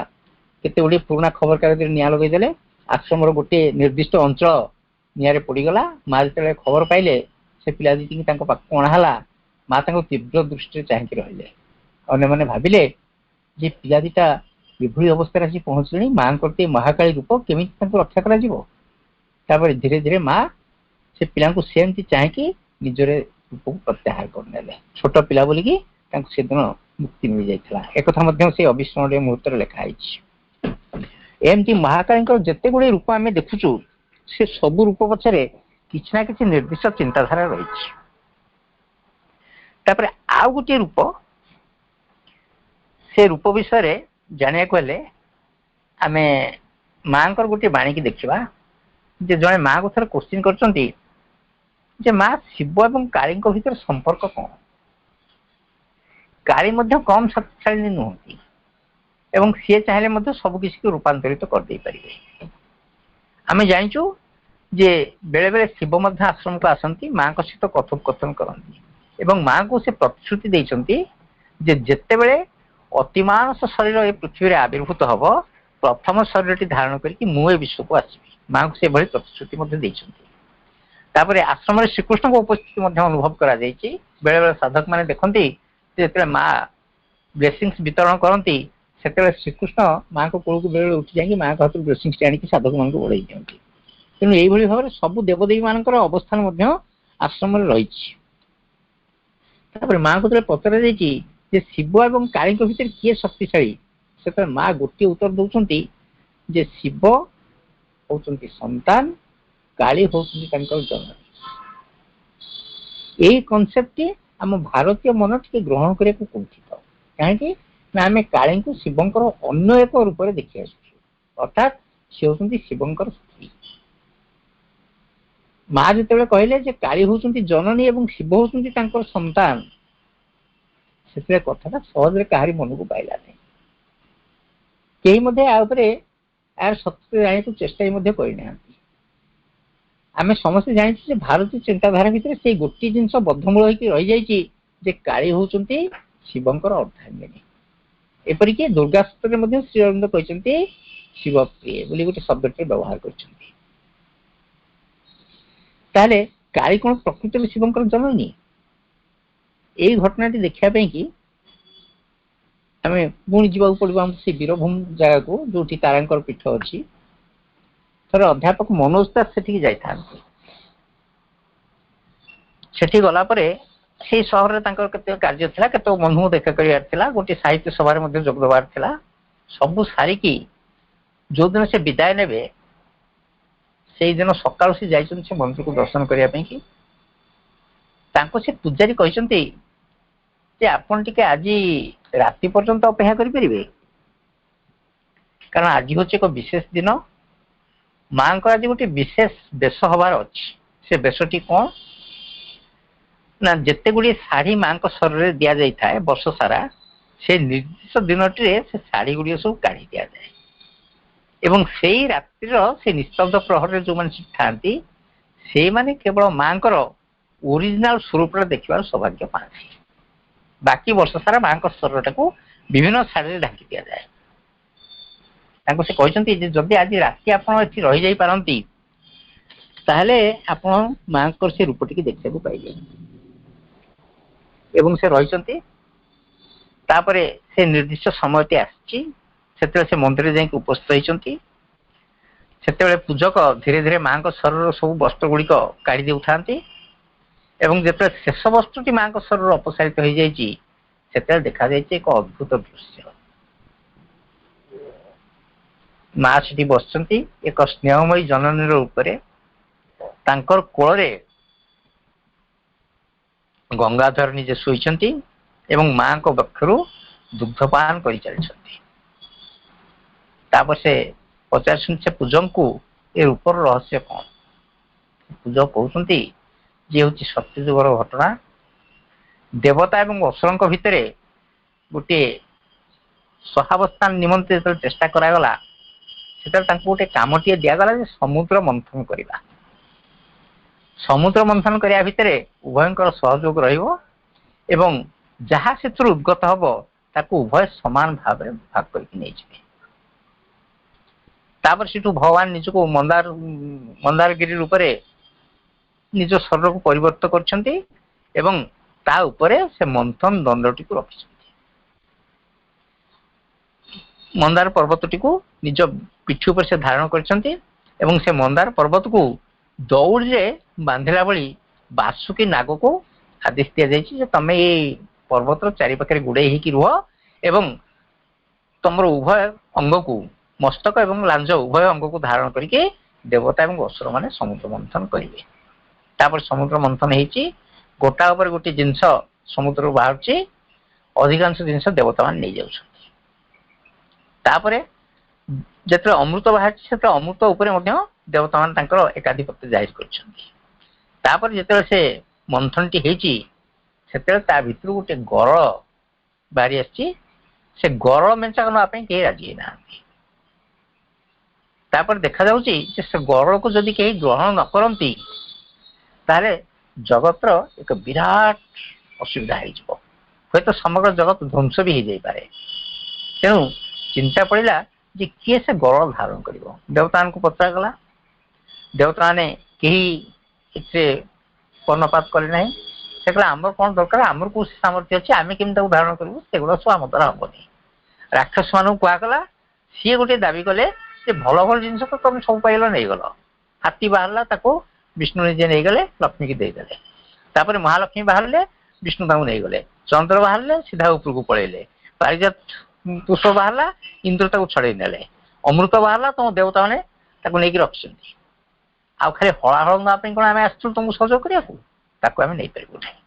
କେତେ ଗୁଡ଼ିଏ ପୁରୁଣା ଖବରକାଗଜରେ ନିଆଁ ଲଗେଇଦେଲେ। ଆଶ୍ରମର ଗୋଟିଏ ନିର୍ଦ୍ଦିଷ୍ଟ ଅଞ୍ଚଳ ନିଆଁରେ ପୋଡ଼ିଗଲା। ମା ଯେତେବେଳେ ଖବର ପାଇଲେ ସେ ପିଲା ଦୁଇଟିକି ତାଙ୍କ ପାଖକୁ ଅଣାହେଲା। ମା ତାଙ୍କୁ ତୀବ୍ର ଦୃଷ୍ଟିରେ ଚାହିଁକି ରହିଲେ। ଅନ୍ୟମାନେ ଭାବିଲେ ଯେ ପିଲା ଦିଟା ଏଭଳି ଅବସ୍ଥାରେ ଆସି ପହଞ୍ଚିଲେଣି, ମାଙ୍କର ଟିକେ ମହାକାଳୀ ରୂପ, କେମିତି ତାଙ୍କୁ ରକ୍ଷା କରାଯିବ। ତାପରେ ଧୀରେ ଧୀରେ ମା ସେ ପିଲାଙ୍କୁ ସେମିତି ଚାହିଁକି ନିଜର ରୂପକୁ ପ୍ରତ୍ୟାହାର କରିନେଲେ। ଛୋଟ ପିଲା ବୋଲିକି ତାଙ୍କୁ ସେଦିନ ମୁକ୍ତି ମିଳିଯାଇଥିଲା। ଏକଥା ମଧ୍ୟ ସେ ଅବିସ୍ମରଣୀୟ ମୁହୂର୍ତ୍ତରେ ଲେଖା ହେଇଛି। ଏମିତି ମହାକାଳୀଙ୍କର ଯେତେ ଗୁଡିଏ ରୂପ ଆମେ ଦେଖୁଛୁ ସେ ସବୁ ରୂପ ପଛରେ କିଛି ନା କିଛି ନିର୍ଦ୍ଦିଷ୍ଟ ଚିନ୍ତାଧାରା ରହିଛି। ତାପରେ ଆଉ ଗୋଟିଏ ରୂପ, ସେ ରୂପ ବିଷୟରେ ଜାଣିବାକୁ ହେଲେ ଆମେ ମାଙ୍କର ଗୋଟିଏ ବାଣୀକି ଦେଖିବା। ଯେ ଜଣେ ମାଙ୍କୁ ଥରେ କୋଶ୍ଚିନ୍ କରିଛନ୍ତି ଯେ ମା ଶିବ ଏବଂ କାଳୀଙ୍କ ଭିତରେ ସମ୍ପର୍କ କଣ। କାଳୀ ମଧ୍ୟ କମ୍ ଶକ୍ତିଶାଳୀ ନୁହନ୍ତି ଏବଂ ସିଏ ଚାହିଁଲେ ମଧ୍ୟ ସବୁ କିଛିକୁ ରୂପାନ୍ତରିତ କରିଦେଇ ପାରିବେ। ଆମେ ଜାଣିଛୁ ଯେ ବେଳେ ବେଳେ ଶିବ ମଧ୍ୟ ଆଶ୍ରମକୁ ଆସନ୍ତି, ମାଙ୍କ ସହିତ କଥୋପକଥନ କରନ୍ତି ଏବଂ ମାଙ୍କୁ ସେ ପ୍ରତିଶ୍ରୁତି ଦେଇଛନ୍ତି ଯେ ଯେତେବେଳେ ଅତିମାନସ ଶରୀର ଏ ପୃଥିବୀରେ ଆବିର୍ଭୂତ ହବ, ପ୍ରଥମ ଶରୀରଟି ଧାରଣ କରିକି ମୁଁ ଏ ବିଶ୍ୱକୁ ଆସିବି। ମାଙ୍କୁ ସେଭଳି ପ୍ରତିଶ୍ରୁତି ମଧ୍ୟ ଦେଇଛନ୍ତି। ତାପରେ ଆଶ୍ରମରେ ଶ୍ରୀକୃଷ୍ଣଙ୍କ ଉପସ୍ଥିତି ମଧ୍ୟ ଅନୁଭବ କରାଯାଇଛି। ବେଳେ ବେଳେ ସାଧକ ମାନେ ଦେଖନ୍ତି ଯେ ଯେତେବେଳେ ମା ବ୍ଲେସିଂସ ବିତରଣ କରନ୍ତି ସେତେବେଳେ ଶ୍ରୀକୃଷ୍ଣ ମାଙ୍କ କୋଳକୁ ବେଳେବେଳେ ଉଠି ଯାଇକି ମାଙ୍କ ହାତରୁ ବ୍ଲେସିଂସଟି ଆଣିକି ସାଧକ ମାନଙ୍କୁ ଓଳେଇ ଦିଅନ୍ତି। ତେଣୁ ଏଇଭଳି ଭାବରେ ସବୁ ଦେବଦେବୀ ମାନଙ୍କର ଅବସ୍ଥାନ ମଧ୍ୟ ଆଶ୍ରମରେ ରହିଛି। ତାପରେ ମାଙ୍କୁ ଯେତେବେଳେ ପଚରାଯାଇଛି ଯେ ଶିବ ଏବଂ କାଳୀଙ୍କ ଭିତରେ କିଏ ଶକ୍ତିଶାଳୀ, ସେତେବେଳେ ମା ଗୋଟିଏ ଉତ୍ତର ଦଉଛନ୍ତି ଯେ ଶିବ ହଉଛନ୍ତି ସନ୍ତାନ, କାଳୀ ହଉଛନ୍ତି ତାଙ୍କର ଜନନୀ। ଏଇ କନସେପ୍ଟଟି ଆମ ଭାରତୀୟ ମନ ଟିକେ ଗ୍ରହଣ କରିବାକୁ କୁଣ୍ଠିତ। କାହିଁକି ନା ଆମେ କାଳୀଙ୍କୁ ଶିବଙ୍କର ଅନ୍ୟ ଏକ ରୂପରେ ଦେଖି ଆସୁଛୁ, ଅର୍ଥାତ୍ ସେ ହଉଛନ୍ତି ଶିବଙ୍କର ସ୍ତ୍ରୀ। ମା ଯେତେବେଳେ କହିଲେ ଯେ କାଳୀ ହଉଛନ୍ତି ଜନନୀ ଏବଂ ଶିବ ହଉଛନ୍ତି ତାଙ୍କର ସନ୍ତାନ, ସେଥିରେ କଥାଟା ସହଜରେ କାହାରି ମନକୁ ପାଇଲା ନାହିଁ। କେହି ମଧ୍ୟ ୟା ଉପରେ ଏହାର ସତ୍ୟ ଜାଣିବାକୁ ଚେଷ୍ଟା ମଧ୍ୟ କରିନାହାନ୍ତି। ଆମେ ସମସ୍ତେ ଜାଣିଛୁ ଯେ ଭାରତୀୟ ଚିନ୍ତାଧାରା ଭିତରେ ସେଇ ଗୋଟିଏ ଜିନିଷ ବଦ୍ଧମୂଳ ହେଇକି ରହିଯାଇଛି ଯେ କାଳୀ ହଉଛନ୍ତି ଶିବଙ୍କର ଅର୍ଦ୍ଧାଙ୍ଗିନୀ। ଏପରିକି ଦୁର୍ଗା ସୂତ୍ରରେ ମଧ୍ୟ ଶ୍ରୀ ଅରବିନ୍ଦ କହିଛନ୍ତି ଶିବପ୍ରିୟ ବୋଲି ଗୋଟେ ଶବ୍ଦଟେ ବ୍ୟବହାର କରିଛନ୍ତି। ତାହେଲେ କାଳୀ କଣ ପ୍ରକୃତରେ ଶିବଙ୍କର ଜନନୀ? ଏଇ ଘଟଣାଟି ଦେଖିବା ପାଇଁ କି ଆମେ ପୁଣି ଯିବାକୁ ପଡିବ ଆମ ସେ ବୀରଭୂମ ଜାଗାକୁ, ଯୋଉଠି ତାରାଙ୍କର ପୀଠ ଅଛି। ଥରେ ଅଧ୍ୟାପକ ମନୋଜ ଦାସ ସେଠିକି ଯାଇଥାନ୍ତି। ସେଠି ଗଲା ପରେ ସେଇ ସହରରେ ତାଙ୍କର କେତେ କାର୍ଯ୍ୟ ଥିଲା, କେତେ ବନ୍ଧୁଙ୍କୁ ଦେଖା କରିବାର ଥିଲା, ଗୋଟିଏ ସାହିତ୍ୟ ସଭାରେ ମଧ୍ୟ ଯୋଗ ଦେବାର ଥିଲା। ସବୁ ସାରିକି ଯୋଉଦିନ ସେ ବିଦାୟ ନେବେ ସେଇଦିନ ସକାଳୁ ସେ ଯାଇଛନ୍ତି ସେ ମନ୍ଦିରକୁ ଦର୍ଶନ କରିବା ପାଇଁ କି। ତାଙ୍କୁ ସେ ପୂଜାରୀ କହିଛନ୍ତି ଯେ ଆପଣ ଟିକେ ଆଜି ରାତି ପର୍ଯ୍ୟନ୍ତ ଅପେକ୍ଷା କରିପାରିବେ, କାରଣ ଆଜି ହଉଛି ଏକ ବିଶେଷ ଦିନ। ମାଙ୍କର ଆଜି ଗୋଟେ ବିଶେଷ ବେଶ ହବାର ଅଛି। ସେ ବେଶଟି କଣ ନା, ଯେତେ ଗୁଡିଏ ଶାଢୀ ମାଙ୍କ ଶରୀରରେ ଦିଆଯାଇଥାଏ ବର୍ଷ ସାରା, ସେ ନିର୍ଦ୍ଦିଷ୍ଟ ଦିନଟିରେ ସେ ଶାଢୀ ଗୁଡିକ ସବୁ କାଢି ଦିଆଯାଏ ଏବଂ ସେଇ ରାତ୍ରିର ସେ ନିସ୍ତବ୍ଧ ପ୍ରହରରେ ଯୋଉମାନେ ସେଠି ଥାନ୍ତି ସେଇମାନେ କେବଳ ମାଙ୍କର ଓରିଜିନାଲ ସ୍ୱରୂପଟା ଦେଖିବାର ସୌଭାଗ୍ୟ ପାଆନ୍ତି। ବାକି ବର୍ଷ ସାରା ମାଙ୍କ ଶରୀରଟାକୁ ବିଭିନ୍ନ ଶାଢୀରେ ଢାଙ୍କି ଦିଆଯାଏ। ତାଙ୍କୁ ସେ କହିଛନ୍ତି ଯେ ଯଦି ଆଜି ରାତି ଆପଣ ଏଠି ରହିଯାଇପାରନ୍ତି ତାହେଲେ ଆପଣ ମାଙ୍କର ସେ ରୂପ ଟିକେ ଦେଖିବାକୁ ପାଇବେ। ଏବଂ ସେ ରହିଛନ୍ତି। ତାପରେ ସେ ନିର୍ଦ୍ଦିଷ୍ଟ ସମୟଟି ଆସିଛି, ସେତେବେଳେ ସେ ମନ୍ଦିରରେ ଯାଇକି ଉପସ୍ଥିତ ହେଇଛନ୍ତି। ସେତେବେଳେ ପୂଜକ ଧୀରେ ଧୀରେ ମାଙ୍କ ଶରୀରର ସବୁ ବସ୍ତ୍ର ଗୁଡିକ କାଢି ଦେଉଥାନ୍ତି ଏବଂ ଯେତେବେଳେ ଶେଷ ବସ୍ତ୍ରଟି ମାଙ୍କ ଶରୀର ଅପସାରିତ ହେଇଯାଇଛି ସେତେବେଳେ ଦେଖାଯାଇଛି ଏକ ଅଦ୍ଭୁତ ଦୃଶ୍ୟ। ମା ସେଠି ବସିଛନ୍ତି ଏକ ସ୍ନେହମୟୀ ଜନନୀର ଉପରେ, ତାଙ୍କର କୋଳରେ ଗଙ୍ଗାଧର ନିଜେ ଶୋଇଛନ୍ତି ଏବଂ ମାଙ୍କ ବକ୍ଷରୁ ଦୁଗ୍ଧପାନ କରିଚାଲିଛନ୍ତି। ତାପରେ ସେ ପଚାରୁଛନ୍ତି ସେ ପୂଜକଙ୍କୁ ଏ ରୂପର ରହସ୍ୟ କଣ? ପୂଜକ କହୁଛନ୍ତି ଯେ ହେଉଛି ସତ୍ୟ ଯୁଗର ଘଟଣା। ଦେବତା ଏବଂ ଅସୁରଙ୍କ ଭିତରେ ଗୋଟିଏ ସହାବସ୍ଥାନ ନିମନ୍ତେ ଯେତେବେଳେ ଚେଷ୍ଟା କରାଗଲା ସେତେବେଳେ ତାଙ୍କୁ ଗୋଟେ କାମଟିଏ ଦିଆଗଲା ଯେ ସମୁଦ୍ର ମନ୍ଥନ କରିବା। ସମୁଦ୍ର ମନ୍ଥନ କରିବା ଭିତରେ ଉଭୟଙ୍କର ସହଯୋଗ ରହିବ ଏବଂ ଯାହା ସେଥିରୁ ଉଦ୍ଗତ ହବ ତାକୁ ଉଭୟ ସମାନ ଭାବରେ ଭାଗ କରିକି ନେଇଯିବେ। ତାପରେ ସେଠୁ ଭଗବାନ ନିଜକୁ ମନ୍ଦାରଗିରି ରୂପରେ ନିଜ ଶରୀରକୁ ପରିବର୍ତ୍ତ କରିଛନ୍ତି ଏବଂ ତା ଉପରେ ସେ ମନ୍ଥନ ଦଣ୍ଡଟିକୁ ରଖିଛନ୍ତି। ମନ୍ଦାର ପର୍ବତଟିକୁ ନିଜ ପିଠି ଉପରେ ସେ ଧାରଣ କରିଛନ୍ତି ଏବଂ ସେ ମନ୍ଦାର ପର୍ବତକୁ ଦଉଡ଼ିରେ ବାନ୍ଧିଲା ଭଳି ବାସୁକି ନାଗକୁ ଆଦେଶ ଦିଆଯାଇଛି ଯେ ତମେ ଏଇ ପର୍ବତର ଚାରିପାଖରେ ଗୁଡେଇ ହେଇକି ରୁହ ଏବଂ ତମର ଉଭୟ ଅଙ୍ଗକୁ ମସ୍ତକ ଏବଂ ଲାଞ୍ଜ ଉଭୟ ଅଙ୍ଗକୁ ଧାରଣ କରିକି ଦେବତା ଏବଂ ଅସୁର ମାନେ ସମୁଦ୍ର ମନ୍ଥନ କରିବେ। ତାପରେ ସମୁଦ୍ର ମନ୍ଥନ ହେଇଛି, ଗୋଟା ଉପରେ ଗୋଟେ ଜିନିଷ ସମୁଦ୍ରରୁ ବାହାରୁଛି, ଅଧିକାଂଶ ଜିନିଷ ଦେବତା ମାନେ ନେଇଯାଉଛନ୍ତି। ତାପରେ ଯେତେବେଳେ ଅମୃତ ବାହାରିଛି ସେତେବେଳେ ଅମୃତ ଉପରେ ମଧ୍ୟ ଦେବତା ମାନେ ତାଙ୍କର ଏକାଧିପତ୍ୟ ଜାହିର କରିଛନ୍ତି। ତାପରେ ଯେତେବେଳେ ସେ ମନ୍ଥନଟି ହେଇଛି ସେତେବେଳେ ତା ଭିତରୁ ଗୋଟେ ଗରଳ ବାହାରି ଆସିଛି। ସେ ଗରଳ ମେଞ୍ଚାକ ନେବା ପାଇଁ କେହି ରାଜି ହେଇନାହାନ୍ତି। ତାପରେ ଦେଖାଯାଉଛି ଯେ ସେ ଗରଳକୁ ଯଦି କେହି ଗ୍ରହଣ ନ କରନ୍ତି ତାହେଲେ ଜଗତର ଏକ ବିରାଟ ଅସୁବିଧା ହେଇଯିବ, ହୁଏତ ସମଗ୍ର ଜଗତ ଧ୍ୱଂସ ବି ହେଇଯାଇପାରେ। ତେଣୁ ଚିନ୍ତା ପଡ଼ିଲା ଯେ କିଏ ସେ ଗରଳ ଧାରଣ କରିବ। ଦେବତାମାନଙ୍କୁ ପଚରାଗଲା, ଦେବତାମାନେ କେହି ଏଥିରେ କର୍ଣ୍ଣପାତ କଲେ ନାହିଁ। ସେ କହିଲେ ଆମର କଣ ଦରକାର, ଆମର କୋଉ ସାମର୍ଥ୍ୟ ଅଛି, ଆମେ କେମିତି ତାକୁ ଧାରଣ କରିବୁ, ସେଗୁଡ଼ା ସବୁ ଆମ ଦ୍ୱାରା ହବନି। ରାକ୍ଷସ ମାନଙ୍କୁ କୁହାଗଲା, ସିଏ ଗୋଟେ ଦାବି କଲେ ଯେ ଭଲ ଭଲ ଜିନିଷ ତ ତମେ ସବୁ ପାଇଲ ନେଇଗଲ। ହାତୀ ବାହାରିଲା ତାକୁ ବିଷ୍ଣୁ ନିଜେ ନେଇଗଲେ, ଲକ୍ଷ୍ମୀକି ଦେଇଦେଲେ। ତାପରେ ମହାଲକ୍ଷ୍ମୀ ବାହାରିଲେ, ବିଷ୍ଣୁ ତାଙ୍କୁ ନେଇଗଲେ। ଚନ୍ଦ୍ର ବାହାରିଲେ, ସିଧା ଉପରକୁ ପଳେଇଲେ। ପାରିଜାତ ପୁଷ୍ପ ବାହାରିଲା, ଇନ୍ଦ୍ର ତାକୁ ଛଡେଇ ନେଲେ। ଅମୃତ ବାହାରିଲା, ତମ ଦେବତାମାନେ ତାକୁ ନେଇକି ରଖିଛନ୍ତି। ଆଉ ଖାଲି ହଳାହଳ ନେବା ପାଇଁ କଣ ଆମେ ଆସିଥିଲୁ ତମକୁ ସହଯୋଗ କରିବାକୁ, ତାକୁ ଆମେ ନେଇପାରିବୁ ନାହିଁ।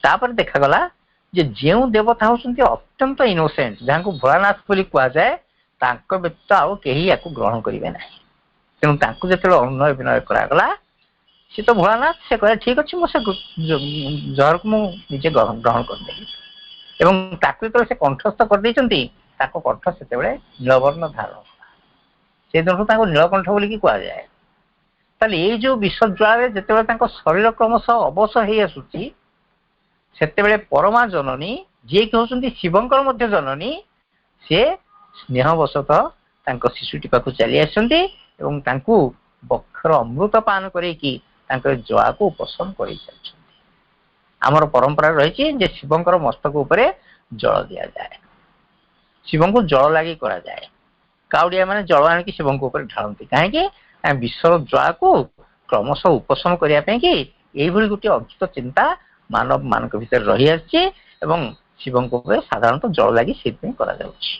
ତାପରେ ଦେଖାଗଲା ଯେ ଯେଉଁ ଦେବତା ହଉଛନ୍ତି ଅତ୍ୟନ୍ତ ଇନୋସେଣ୍ଟ, ଯାହାଙ୍କୁ ଭୋଳାନାଥ ବୋଲି କୁହାଯାଏ, ତାଙ୍କ ବ୍ୟତୀତ ଆଉ କେହି ୟାକୁ ଗ୍ରହଣ କରିବେ ନାହିଁ। ତେଣୁ ତାଙ୍କୁ ଯେତେବେଳେ ଅନୁନୟ ବିନୟ କରାଗଲା, ସେ ତ ଭୋଳାନାଥ, ସେ କହିଲେ ଠିକ ଅଛି ମୁଁ ସେ ଜହରକୁ ମୁଁ ନିଜେ ଗ୍ରହଣ କରିଦେବି। ଏବଂ ତାକୁ ଯେତେବେଳେ ସେ କଣ୍ଠସ୍ଥ କରିଦେଇଛନ୍ତି ତାଙ୍କ କଣ୍ଠ ସେତେବେଳେ ନୀଳବର୍ଣ୍ଣ ଧାରଣ କଲା। ସେ ଦିନଠୁ ତାଙ୍କୁ ନୀଳକଣ୍ଠ ବୋଲିକି କୁହାଯାଏ। ତାହେଲେ ଏଇ ଯୋଉ ବିଷ ଜ୍ୱାଳାରେ ଯେତେବେଳେ ତାଙ୍କ ଶରୀର କ୍ରମଶଃ ଅବଶ ହେଇ ଆସୁଛି ସେତେବେଳେ ପରମା ଜନନୀ, ଯିଏକି ହଉଛନ୍ତି ଶିବଙ୍କର ମଧ୍ୟ ଜନନୀ, ସେ ସ୍ନେହବଶତଃ ତାଙ୍କ ଶିଶୁଟି ପାଖକୁ ଚାଲି ଆସିଛନ୍ତି ଏବଂ ତାଙ୍କୁ ବକ୍ଷର ଅମୃତ ପାନ କରେଇକି ତାଙ୍କର ଜ୍ୱାଳାକୁ ଉପଶମ କରି ଚାଲିଛନ୍ତି। ଆମର ପରମ୍ପରାରେ ରହିଛି ଯେ ଶିବଙ୍କର ମସ୍ତକ ଉପରେ ଜଳ ଦିଆଯାଏ, ଶିବଙ୍କୁ ଜଳ ଲାଗି କରାଯାଏ। କାଉଡିଆ ମାନେ ଜଳ ଆଣିକି ଶିବଙ୍କ ଉପରେ ଢାଳନ୍ତି। କାହିଁକି? ବିଶ୍ୱର ଜ୍ୱାଳାକୁ କ୍ରମଶଃ ଉପଶମ କରିବା ପାଇଁ କି ଏଇଭଳି ଗୋଟିଏ ଅଦ୍ଭୁତ ଚିନ୍ତା ମାନବ ମାନଙ୍କ ଭିତରେ ରହିଆସିଛି ଏବଂ ଶିବଙ୍କ ଉପରେ ସାଧାରଣତଃ ଜଳ ଲାଗି ସେଇଥିପାଇଁ କରାଯାଉଛି।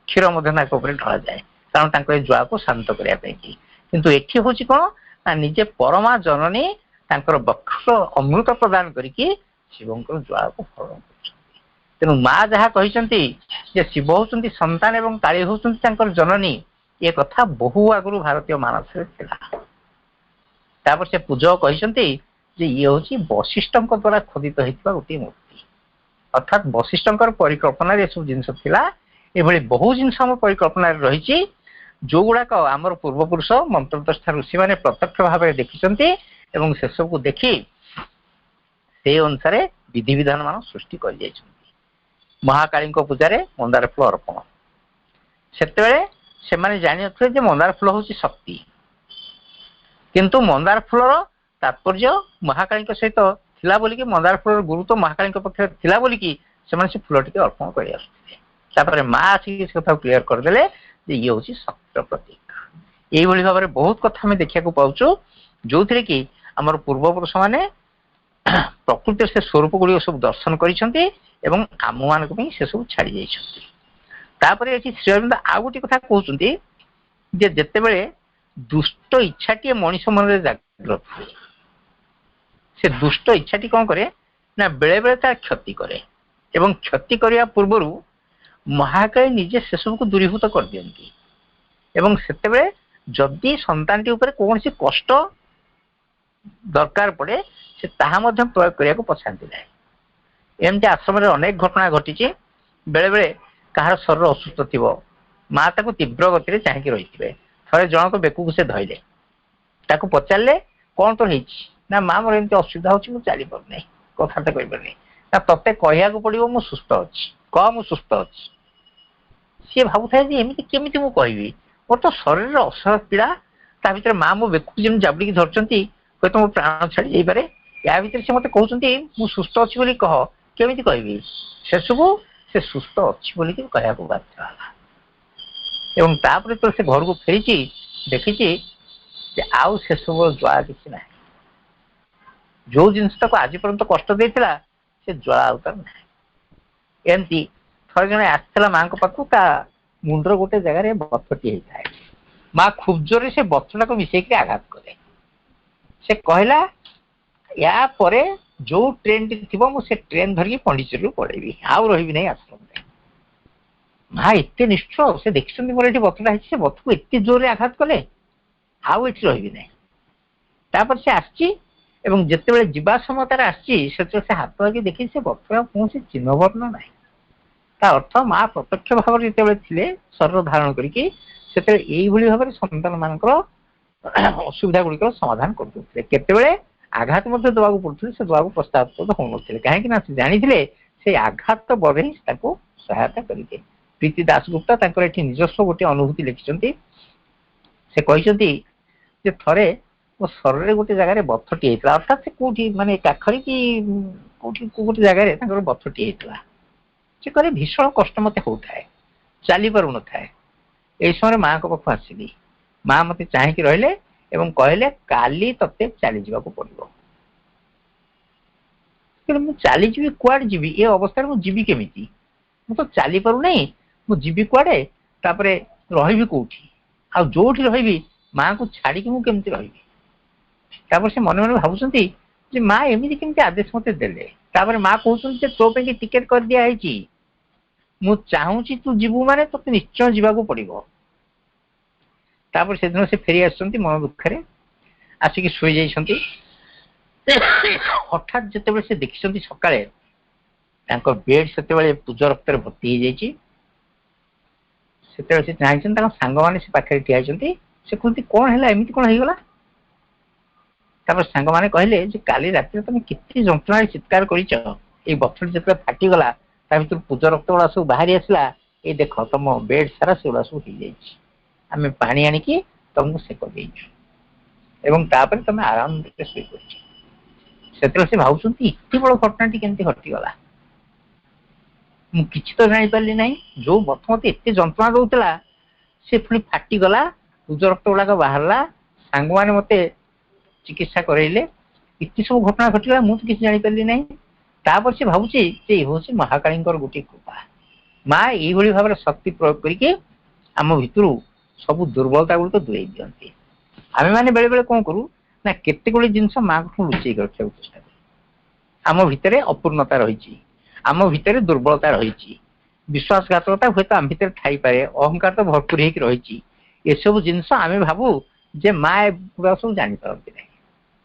କ୍ଷୀର ମଧ୍ୟ ତାଙ୍କ ଉପରେ ଢଳାଯାଏ, କାରଣ ତାଙ୍କ ଏ ଜ୍ୱାଳାକୁ ଶାନ୍ତ କରିବା ପାଇଁ କି। କିନ୍ତୁ ଏଠି ହଉଛି କଣ ନା ନିଜେ ପରମା ଜନନୀ ତାଙ୍କର ବକ୍ଷର ଅମୃତ ପ୍ରଦାନ କରିକି ଶିବଙ୍କର ଜ୍ୱାଳାକୁ ହରଣ କରୁଛନ୍ତି। ତେଣୁ ମା ଯାହା କହିଛନ୍ତି ଯେ ଶିବ ହଉଛନ୍ତି ସନ୍ତାନ ଏବଂ କାଳୀ ହଉଛନ୍ତି ତାଙ୍କର ଜନନୀ, ଏ କଥା ବହୁ ଆଗରୁ ଭାରତୀୟ ମାନସରେ ଥିଲା। ତାପରେ ସେ ପୂଜକ କହିଛନ୍ତି ଯେ ଇଏ ହଉଛି ବଶିଷ୍ଠଙ୍କ ଦ୍ୱାରା ଖୋଦିତ ହେଇଥିବା ଗୋଟିଏ ମୂର୍ତ୍ତି। ଅର୍ଥାତ୍ ବଶିଷ୍ଠଙ୍କର ପରିକଳ୍ପନାରେ ଏସବୁ ଜିନିଷ ଥିଲା। ଏଭଳି ବହୁ ଜିନିଷ ଆମ ପରିକଳ୍ପନାରେ ରହିଛି ଯୋଉଗୁଡାକ ଆମର ପୂର୍ବପୁରୁଷ ମନ୍ତ୍ରଦ୍ରଷ୍ଟା ଋଷିମାନେ ପ୍ରତ୍ୟକ୍ଷ ଭାବରେ ଦେଖିଛନ୍ତି ଏବଂ ସେସବୁକୁ ଦେଖି ସେଇ ଅନୁସାରେ ବିଧିବିଧାନ ମାନ ସୃଷ୍ଟି କରିଯାଇଛନ୍ତି। ମହାକାଳୀଙ୍କ ପୂଜାରେ ମନ୍ଦାର ଫୁଲ ଅର୍ପଣ, ସେତେବେଳେ ସେମାନେ ଜାଣିନଥିଲେ ଯେ ମନ୍ଦାର ଫୁଲ ହଉଛି ଶକ୍ତି, କିନ୍ତୁ ମନ୍ଦାର ଫୁଲର ତାତ୍ପର୍ଯ୍ୟ ମହାକାଳୀଙ୍କ ସହିତ ଥିଲା ବୋଲିକି, ମନ୍ଦାର ଫୁଲର ଗୁରୁତ୍ୱ ମହାକାଳୀଙ୍କ ପକ୍ଷରେ ଥିଲା ବୋଲିକି ସେମାନେ ସେ ଫୁଲ ଟିକେ ଅର୍ପଣ କରି ଆସୁଥିଲେ। ତାପରେ ମା ଆସିକି ସେ କଥାକୁ କ୍ଲିୟର କରିଦେଲେ ଯେ ଇଏ ହଉଛି ଶକ୍ତିର ପ୍ରତୀକ। ଏଇଭଳି ଭାବରେ ବହୁତ କଥା ଆମେ ଦେଖିବାକୁ ପାଉଛୁ, ଯୋଉଥିରେ କି ଆମର ପୂର୍ବପୁରୁଷ ମାନେ ପ୍ରକୃତିର ସେ ସ୍ୱରୂପ ଗୁଡିକ ସବୁ ଦର୍ଶନ କରିଛନ୍ତି ଏବଂ ଆମମାନଙ୍କ ପାଇଁ ସେ ସବୁ ଛାଡି ଯାଇଛନ୍ତି। ତାପରେ ଏଠି ଶ୍ରୀ ଅରବିନ୍ଦ ଆଉ ଗୋଟେ କଥା କହୁଛନ୍ତି ଯେ ଯେତେବେଳେ ଦୁଷ୍ଟ ଇଚ୍ଛାଟିଏ ମଣିଷ ମନରେ ଜାଗ୍ରତ ହୁଏ, ସେ ଦୁଷ୍ଟ ଇଚ୍ଛାଟି କଣ କରେ ନା ବେଳେ ବେଳେ ତାର କ୍ଷତି କରେ, ଏବଂ କ୍ଷତି କରିବା ପୂର୍ବରୁ ମହାକାଳୀ ନିଜେ ସେସବୁକୁ ଦୂରୀଭୂତ କରିଦିଅନ୍ତି। ଏବଂ ସେତେବେଳେ ଯଦି ସନ୍ତାନଟି ଉପରେ କୌଣସି କଷ୍ଟ ଦରକାର ପଡେ ସେ ତାହା ମଧ୍ୟ ପ୍ରୟୋଗ କରିବାକୁ ପଛାନ୍ତି ନାହିଁ। ଏମିତି ଆଶ୍ରମରେ ଅନେକ ଘଟଣା ଘଟିଛି। ବେଳେ ବେଳେ କାହାର ଶରୀର ଅସୁସ୍ଥ ଥିବ, ମା ତାକୁ ତୀବ୍ର ଗତିରେ ଚାହିଁକି ରହିଥିବେ। ଥରେ ଜଣକ ବେକକୁ ସେ ଧଇଲେ, ତାକୁ ପଚାରିଲେ କଣ ତ ହେଇଛି? ନା ମା ମୋର ଏମିତି ଅସୁବିଧା ହଉଛି, ମୁଁ ଚାଲିପାରୁନାହିଁ, କଥାବାର୍ତ୍ତା କରିପାରୁନି। ନା ତତେ କହିବାକୁ ପଡିବ ମୁଁ ସୁସ୍ଥ ଅଛି, କହ ମୁଁ ସୁସ୍ଥ ଅଛି। ସିଏ ଭାବୁଥାଏ ଯେ ଏମିତି କେମିତି ମୁଁ କହିବି, ମୋର ତ ଶରୀରରେ ଅସହ୍ୟ ପୀଡା, ତା ଭିତରେ ମା ମୋ ବେକକୁ ଯେମିତି ଜାବୁଡିକି ଧରିଛନ୍ତି, ହୁଏତ ମୋ ପ୍ରାଣ ଛାଡି ଯାଇପାରେ। ୟା ଭିତରେ ସେ ମତେ କହୁଛନ୍ତି ମୁଁ ସୁସ୍ଥ ଅଛି ବୋଲି କହ, କେମିତି କହିବି? ସେସବୁ ସେ ସୁସ୍ଥ ଅଛି ବୋଲିକି କହିବାକୁ ବାଧ୍ୟ ହେଲା। ଏବଂ ତାପରେ ତ ସେ ଘରକୁ ଫେରିଛି, ଦେଖିଛି ଯେ ଆଉ ସେସବୁର ଜ୍ୱାଳା କିଛି ନାହିଁ। ଯୋଉ ଜିନିଷ ତାକୁ ଆଜି ପର୍ଯ୍ୟନ୍ତ କଷ୍ଟ ଦେଇଥିଲା ସେ ଜ୍ୱାଳା ଆଉ ତାର ନାହିଁ। ଏମିତି ଥରେ ଜଣେ ଆସିଥିଲା ମାଙ୍କ ପାଖକୁ, ତା ମୁଣ୍ଡର ଗୋଟେ ଜାଗାରେ ବଥଟିଏ ହେଇଥାଏ। ମା ଖୁବ୍ ଜୋରରେ ସେ ବଥଟାକୁ ମିଶେଇକି ଆଘାତ କଲେ। ସେ କହିଲା ୟା ପରେ ଯୋଉ ଟ୍ରେନଟି ଥିବ ମୁଁ ସେ ଟ୍ରେନ ଧରିକି ପଣ୍ଡିଚେରୀରୁ ପଳେଇବି, ଆଉ ରହିବି ନାହିଁ ଆଶ୍ରମରେ। ମା ଏତେ ନିଷ୍ଠୁର, ସେ ଦେଖିଛନ୍ତି ମୋର ଏଠି ବଥଟା ହେଇଛି, ସେ ବଥକୁ ଏତେ ଜୋରରେ ଆଘାତ କଲେ, ଆଉ ଏଠି ରହିବି ନାହିଁ। ତାପରେ ସେ ଆସିଛି ଏବଂ ଯେତେବେଳେ ଯିବା ସମୟ ତାର ଆସିଛି, ସେତେବେଳେ ସେ ହାତ ଧରିକି ଦେଖି ସେ ବଥର କୌଣସି ଚିହ୍ନ ବର୍ଣ୍ଣ ନାହିଁ। ତା ଅର୍ଥ ମା ପ୍ରତ୍ୟକ୍ଷ ଭାବରେ ଯେତେବେଳେ ଥିଲେ ଶରୀର ଧାରଣ କରିକି, ସେତେବେଳେ ଏଇଭଳି ଭାବରେ ସନ୍ତାନ ମାନଙ୍କର ଅସୁବିଧା ଗୁଡିକର ସମାଧାନ କରିଦଉଥିଲେ। କେତେବେଳେ ଆଘାତ ମଧ୍ୟ ଦେବାକୁ ପଡୁଥିଲେ, ସେ ଦେବାକୁ ପ୍ରସ୍ତାବ ହଉନଥିଲେ, କାହିଁକି ନା ସେ ଜାଣିଥିଲେ ସେଇ ଆଘାତ ବଳରେ ହିଁ ତାକୁ ସହାୟତା କରିବେ। ପ୍ରୀତି ଦାସଗୁପ୍ତା ତାଙ୍କର ଏଠି ନିଜସ୍ୱ ଗୋଟେ ଅନୁଭୂତି ଲେଖିଛନ୍ତି। ସେ କହିଛନ୍ତି ଯେ ଥରେ ମୋ ଶରୀରରେ ଗୋଟେ ଜାଗାରେ ବଥଟିଏ ହେଇଥିଲା, ଅର୍ଥାତ୍ ସେ କୋଉଠି ମାନେ କାଖରେ କି କୋଉଠି କୋଉ ଗୋଟେ ଜାଗାରେ ତାଙ୍କର ବଥଟିଏ ହେଇଥିଲା। ସେ କହିଲେ ଭୀଷଣ କଷ୍ଟ ମତେ ହଉଥାଏ, ଚାଲି ପାରୁନଥାଏ। ଏଇ ସମୟରେ ମାଙ୍କ ପାଖକୁ ଆସିଲି। ମା ମତେ ଚାହିଁକି ରହିଲେ ଏବଂ କହିଲେ କାଲି ତତେ ଚାଲିଯିବାକୁ ପଡିବ। ମୁଁ ଚାଲିଯିବି କୁଆଡେ ଯିବି? ଏ ଅବସ୍ଥାରେ ମୁଁ ଯିବି କେମିତି? ମୁଁ ତ ଚାଲି ପାରୁନାହିଁ, ମୁଁ ଯିବି କୁଆଡେ? ତାପରେ ରହିବି କୋଉଠି? ଆଉ ଯୋଉଠି ରହିବି ମାଙ୍କୁ ଛାଡିକି ମୁଁ କେମିତି ରହିବି? ତାପରେ ସେ ମନେ ମନେ ଭାବୁଛନ୍ତି ଯେ ମା ଏମିତି କେମିତି ଆଦେଶ ମତେ ଦେଲେ। ତାପରେ ମା କହୁଛନ୍ତି ଯେ ତୋ ପାଇଁ ଟିକେଟ କରିଦିଆ ହେଇଛି, ମୁଁ ଚାହୁଁଛି ତୁ ଯିବୁ ମାନେ ତତେ ନିଶ୍ଚୟ ଯିବାକୁ ପଡିବ। ତାପରେ ସେଦିନ ସେ ଫେରି ଆସିଛନ୍ତି ମନ ଦୁଃଖରେ, ଆସିକି ଶୋଇଯାଇଛନ୍ତି। ହଠାତ୍ ଯେତେବେଳେ ସେ ଦେଖିଛନ୍ତି ସକାଳେ ତାଙ୍କ ବେଡ୍ ସେତେବେଳେ ପୂଜ ରକ୍ତରେ ଭର୍ତ୍ତି ହେଇଯାଇଛି, ସେତେବେଳେ ସେ ଚାହିଁଛନ୍ତି ତାଙ୍କ ସାଙ୍ଗମାନେ ସେ ପାଖରେ ଠିଆ ହେଇଛନ୍ତି। ସେ କୁହନ୍ତି କଣ ହେଲା, ଏମିତି କଣ ହେଇଗଲା? ତାପରେ ସାଙ୍ଗମାନେ କହିଲେ ଯେ କାଲି ରାତିରେ ତମେ କେତେ ଯନ୍ତ୍ରଣାରେ ଚିତ୍କାର କରିଛ, ଏଇ ବଥଟି ଯେତେବେଳେ ଫାଟିଗଲା ତା ଭିତରୁ ପୂଜ ରକ୍ତ ଗୁଡା ସବୁ ବାହାରି ଆସିଲା, ଏଇ ଦେଖ ତମ ବେଡ୍ ସାରା ସେଗୁଡା ସବୁ ହେଇଯାଇଛି। ଆମେ ପାଣି ଆଣିକି ତମକୁ ସେକ ଦେଇଛୁ ଏବଂ ତାପରେ ତମେ ଆରାମରେ ଶୋଇପଡିଛ। ସେତେବେଳେ ସେ ଭାବୁଛନ୍ତି ଏତେ ବଡ ଘଟଣାଟି କେମିତି ଘଟିଗଲା, ମୁଁ କିଛି ତ ଜାଣିପାରିଲି ନାହିଁ। ଯୋଉ ବଥ ମତେ ଏତେ ଯନ୍ତ୍ରଣା ଦଉଥିଲା ସେ ପୁଣି ଫାଟିଗଲା, ପୂଜ ରକ୍ତ ଗୁଡାକ ବାହାରିଲା, ସାଙ୍ଗମାନେ ମତେ ଚିକିତ୍ସା କରାଇଲେ, ଏତେ ସବୁ ଘଟଣା ଘଟିଗଲା, ମୁଁ ତ କିଛି ଜାଣିପାରିଲି ନାହିଁ। ତାପରେ ସେ ଭାବୁଛି ଯେ ଏ ହଉଛି ମହାକାଳୀଙ୍କର ଗୋଟିଏ କୃପା। ମା ଏଇଭଳି ଭାବରେ ଶକ୍ତି ପ୍ରୟୋଗ କରିକି ଆମ ଭିତରୁ ସବୁ ଦୁର୍ବଳତା ଗୁଡିକ ଦୂରେଇ ଦିଅନ୍ତି। ଆମେ ମାନେ ବେଳେ ବେଳେ କଣ କରୁ ନା କେତେ ଗୁଡିଏ ଜିନିଷ ମାଙ୍କଠୁ ଲୁଚେଇକି ରଖିବାକୁ ଚେଷ୍ଟା କରୁ। ଆମ ଭିତରେ ଅପୂର୍ଣ୍ଣତା ରହିଛି, ଆମ ଭିତରେ ଦୁର୍ବଳତା ରହିଛି, ବିଶ୍ୱାସଘାତକତା ହୁଏତ ଆମ ଭିତରେ ଥାଇପାରେ, ଅହଙ୍କାର ତ ଭରପୁର ହେଇକି ରହିଛି। ଏସବୁ ଜିନିଷ ଆମେ ଭାବୁ ଯେ ମା ଏଗୁଡା ସବୁ ଜାଣିପାରନ୍ତି ନାହିଁ।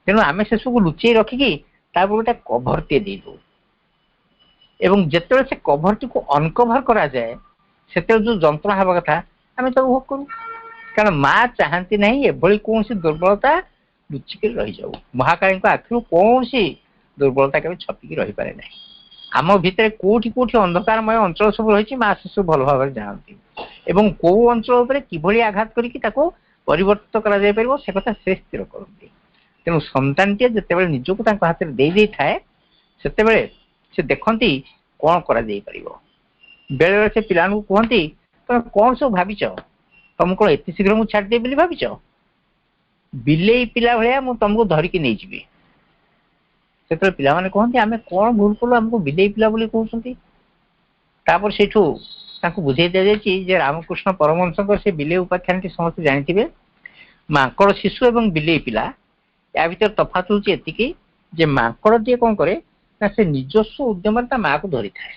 ତେଣୁ ଆମେ ସେସବୁ ଲୁଚେଇ ରଖିକି ତାପରେ ଗୋଟେ କଭରଟିଏ ଦେଇଦଉ ଏବଂ ଯେତେବେଳେ ସେ କଭରଟିକୁ ଅନକଭର କରାଯାଏ ସେତେବେଳେ ଯୋଉ ଯନ୍ତ୍ରଣା ହେବା କଥା ଆମେ ତାକୁ ଭୋଗ କରୁ। କାରଣ ମା ଚାହାନ୍ତି ନାହିଁ ଏଭଳି କୌଣସି ଦୁର୍ବଳତା ଲୁଚିକି ରହିଯାଉ। ମହାକାଳୀଙ୍କ ଆଖିରୁ କୌଣସି ଦୁର୍ବଳତା କେବେ ଛପିକି ରହିପାରେ ନାହିଁ। ଆମ ଭିତରେ କୋଉଠି କୋଉଠି ଅନ୍ଧକାରମୟ ଅଞ୍ଚଳ ସବୁ ରହିଛି ମା ସେସବୁ ଭଲ ଭାବରେ ଜାଣନ୍ତି। ଏବଂ କୋଉ ଅଞ୍ଚଳ ଉପରେ କିଭଳି ଆଘାତ କରିକି ତାକୁ ପରିବର୍ତ୍ତିତ କରାଯାଇପାରିବ ସେ କଥା ସେ ସ୍ଥିର କରନ୍ତି। ତେଣୁ ସନ୍ତାନଟିଏ ଯେତେବେଳେ ନିଜକୁ ତାଙ୍କ ହାତରେ ଦେଇ ଦେଇଥାଏ ସେତେବେଳେ ସେ ଦେଖନ୍ତି କଣ କରାଯାଇପାରିବ। ବେଳେବେଳେ ସେ ପିଲାମାନଙ୍କୁ କୁହନ୍ତି ତମେ କଣ ସବୁ ଭାବିଛ, ତମକୁ କଣ ଏତେ ଶୀଘ୍ର ମୁଁ ଛାଡ଼ିଦେବି ବୋଲି ଭାବିଛ? ବିଲେଇ ପିଲା ଭଳିଆ ମୁଁ ତମକୁ ଧରିକି ନେଇଯିବି। ସେତେବେଳେ ପିଲାମାନେ କହନ୍ତି ଆମେ କଣ ଭୁଲ କଲୁ ଆମକୁ ବିଲେଇ ପିଲା ବୋଲି କହୁଛନ୍ତି। ତାପରେ ସେଇଠୁ ତାଙ୍କୁ ବୁଝେଇ ଦିଆଯାଇଛି ଯେ ରାମକୃଷ୍ଣ ପରମହଂସଙ୍କର ସେ ବିଲେଇ ଉପାଖ୍ୟାନଟି ସମସ୍ତେ ଜାଣିଥିବେ। ମାଙ୍କଡ ଶିଶୁ ଏବଂ ବିଲେଇ ପିଲା, ୟା ଭିତରେ ତଫାତ ହଉଛି ଏତିକି ଯେ ମାଙ୍କଡଟିଏ କଣ କରେ ନା ସେ ନିଜସ୍ୱ ଉଦ୍ୟମରେ ତା ମାଆକୁ ଧରିଥାଏ,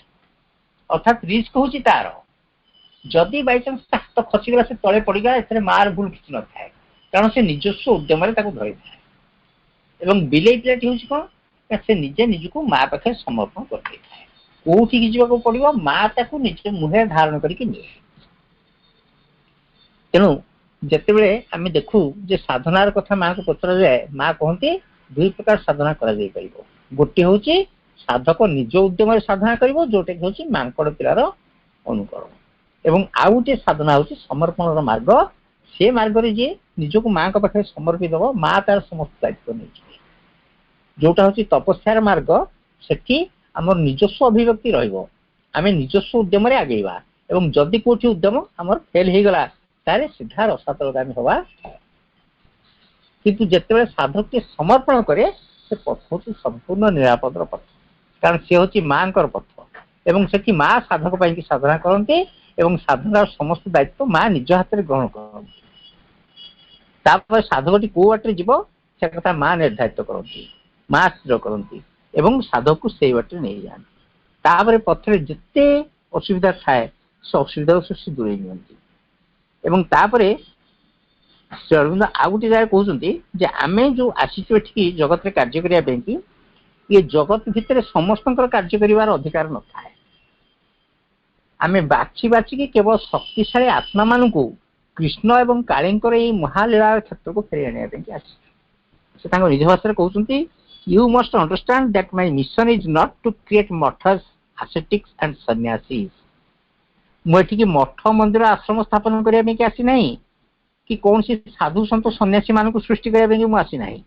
ଅର୍ଥାତ୍ ରିସ୍କ ହଉଛି ତାର। ଯଦି ବାଇଚାନ୍ସ ତା ହାତ ଖସିଗଲା ସେ ତଳେ ପଡିଗଲା, ଏଥିରେ ମାର ଭୁଲ କିଛି ନଥାଏ, କାରଣ ସେ ନିଜସ୍ୱ ଉଦ୍ୟମରେ ତାକୁ ଧରିଥାଏ। ଏବଂ ବିଲେଇ ପିଲାଟି ହଉଛି କଣ ନା ସେ ନିଜେ ନିଜକୁ ମା ପାଖରେ ସମର୍ପଣ କରିଦେଇଥାଏ। କୋଉଠିକି ଯିବାକୁ ପଡିବ ମା ତାକୁ ନିଜ ମୁହଁରେ ଧାରଣ କରିକି ନିଏ। ତେଣୁ ଯେତେବେଳେ ଆମେ ଦେଖୁ ଯେ ସାଧନାର କଥା ମାଆକୁ ପଚରାଯାଏ, ମା କହନ୍ତି ଦୁଇ ପ୍ରକାର ସାଧନା କରାଯାଇପାରିବ। ଗୋଟିଏ ହଉଛି ସାଧକ ନିଜ ଉଦ୍ୟମରେ ସାଧନା କରିବ, ଯୋଉଟାକି ହଉଛି ମାଙ୍କଡ ପିଲାର ଅନୁକରଣ। ଏବଂ ଆଉ ଗୋଟିଏ ସାଧନା ହଉଛି ସମର୍ପଣର ମାର୍ଗ। ସେ ମାର୍ଗରେ ଯିଏ ନିଜକୁ ମାଙ୍କ ପାଖରେ ସମର୍ପି ଦେବ, ମା ତାର ସମସ୍ତ ଦାୟିତ୍ୱ ନେଇଯିବେ। ଯୋଉଟା ହଉଛି ତପସ୍ୟାର ମାର୍ଗ, ସେଠି ଆମର ନିଜସ୍ୱ ଅଭିବ୍ୟକ୍ତି ରହିବ, ଆମେ ନିଜସ୍ୱ ଉଦ୍ୟମରେ ଆଗେଇବା। ଏବଂ ଯଦି କୋଉଠି ଉଦ୍ୟମ ଆମର ଫେଲ ହେଇଗଲା ତାହେଲେ ସିଧା ରସାତଳଗାମୀ ହବା। କିନ୍ତୁ ଯେତେବେଳେ ସାଧକଟି ସମର୍ପଣ କରେ ସେ ପଥ ହଉଛି ସମ୍ପୂର୍ଣ୍ଣ ନିରାପଦର ପଥ, କାରଣ ସେ ହଉଛି ମାଙ୍କର ପଥ। ଏବଂ ସେଠି ମା ସାଧକ ପାଇଁକି ସାଧନା କରନ୍ତି ଏବଂ ସାଧନାର ସମସ୍ତ ଦାୟିତ୍ୱ ମା ନିଜ ହାତରେ ଗ୍ରହଣ କରନ୍ତି। ତାପରେ ସାଧକଟି କୋଉ ବାଟରେ ଯିବ ସେ କଥା ମା ନିର୍ଦ୍ଧାରିତ କରନ୍ତି, ମା ସ୍ଥିର କରନ୍ତି ଏବଂ ସାଧକକୁ ସେଇ ବାଟରେ ନେଇଯାଆନ୍ତି। ତାପରେ ପଥରେ ଯେତେ ଅସୁବିଧା ଥାଏ ସେ ଅସୁବିଧାକୁ ସେ ଦୂରେଇ ନିଅନ୍ତି। ଏବଂ ତାପରେ ଶ୍ରୀ ଅରବିନ୍ଦ ଆଉ ଗୋଟେ ଜାଗାରେ କହୁଛନ୍ତି ଯେ ଆମେ ଯୋଉ ଆସିଛୁ ଏଠିକି ଜଗତରେ କାର୍ଯ୍ୟ କରିବା ପାଇଁ କି, ଏ ଜଗତ ଭିତରେ ସମସ୍ତଙ୍କର କାର୍ଯ୍ୟ କରିବାର ଅଧିକାର ନଥାଏ। ଆମେ ବାଛି ବାଛିକି କେବଳ ଶକ୍ତିଶାଳୀ ଆତ୍ମା ମାନଙ୍କୁ କୃଷ୍ଣ ଏବଂ କାଳୀଙ୍କର ଏଇ ମହାଲୀଳା କ୍ଷେତ୍ରକୁ ଫେରି ଆଣିବା ପାଇଁ ଆସିଛୁ। ସେ ତାଙ୍କ ନିଜ ଭାଷାରେ କହୁଛନ୍ତି you must understand that my mission is not to create maths, ascetics and sannyasis। ମୁଁ ଏଠିକି ମଠ ମନ୍ଦିର ଆଶ୍ରମ ସ୍ଥାପନ କରିବା ପାଇଁ ଆସିନାହିଁ, କି କୌଣସି ସାଧୁ ସନ୍ଥ ସନ୍ନ୍ୟାସୀ ମାନଙ୍କୁ ସୃଷ୍ଟି କରିବା ପାଇଁ ମୁଁ ଆସିନାହିଁ,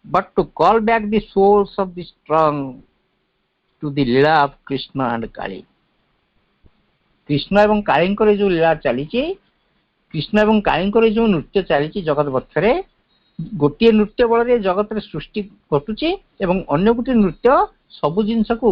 but to call back the souls of the strong to the Leela of Krishna and Kali. Krishna ଏବଂ କାଳୀଙ୍କର ଯୋଉ ଲୀଳା ଚାଲିଛି, କୃଷ୍ଣ ଏବଂ କାଳୀଙ୍କର ଯୋଉ ନୃତ୍ୟ ଚାଲିଛି ଜଗତ ପକ୍ଷରେ, ଗୋଟିଏ ନୃତ୍ୟ ବଳରେ ଜଗତରେ ସୃଷ୍ଟି ଘଟୁଛି ଏବଂ ଅନ୍ୟ ଗୋଟିଏ ନୃତ୍ୟ ସବୁ ଜିନିଷକୁ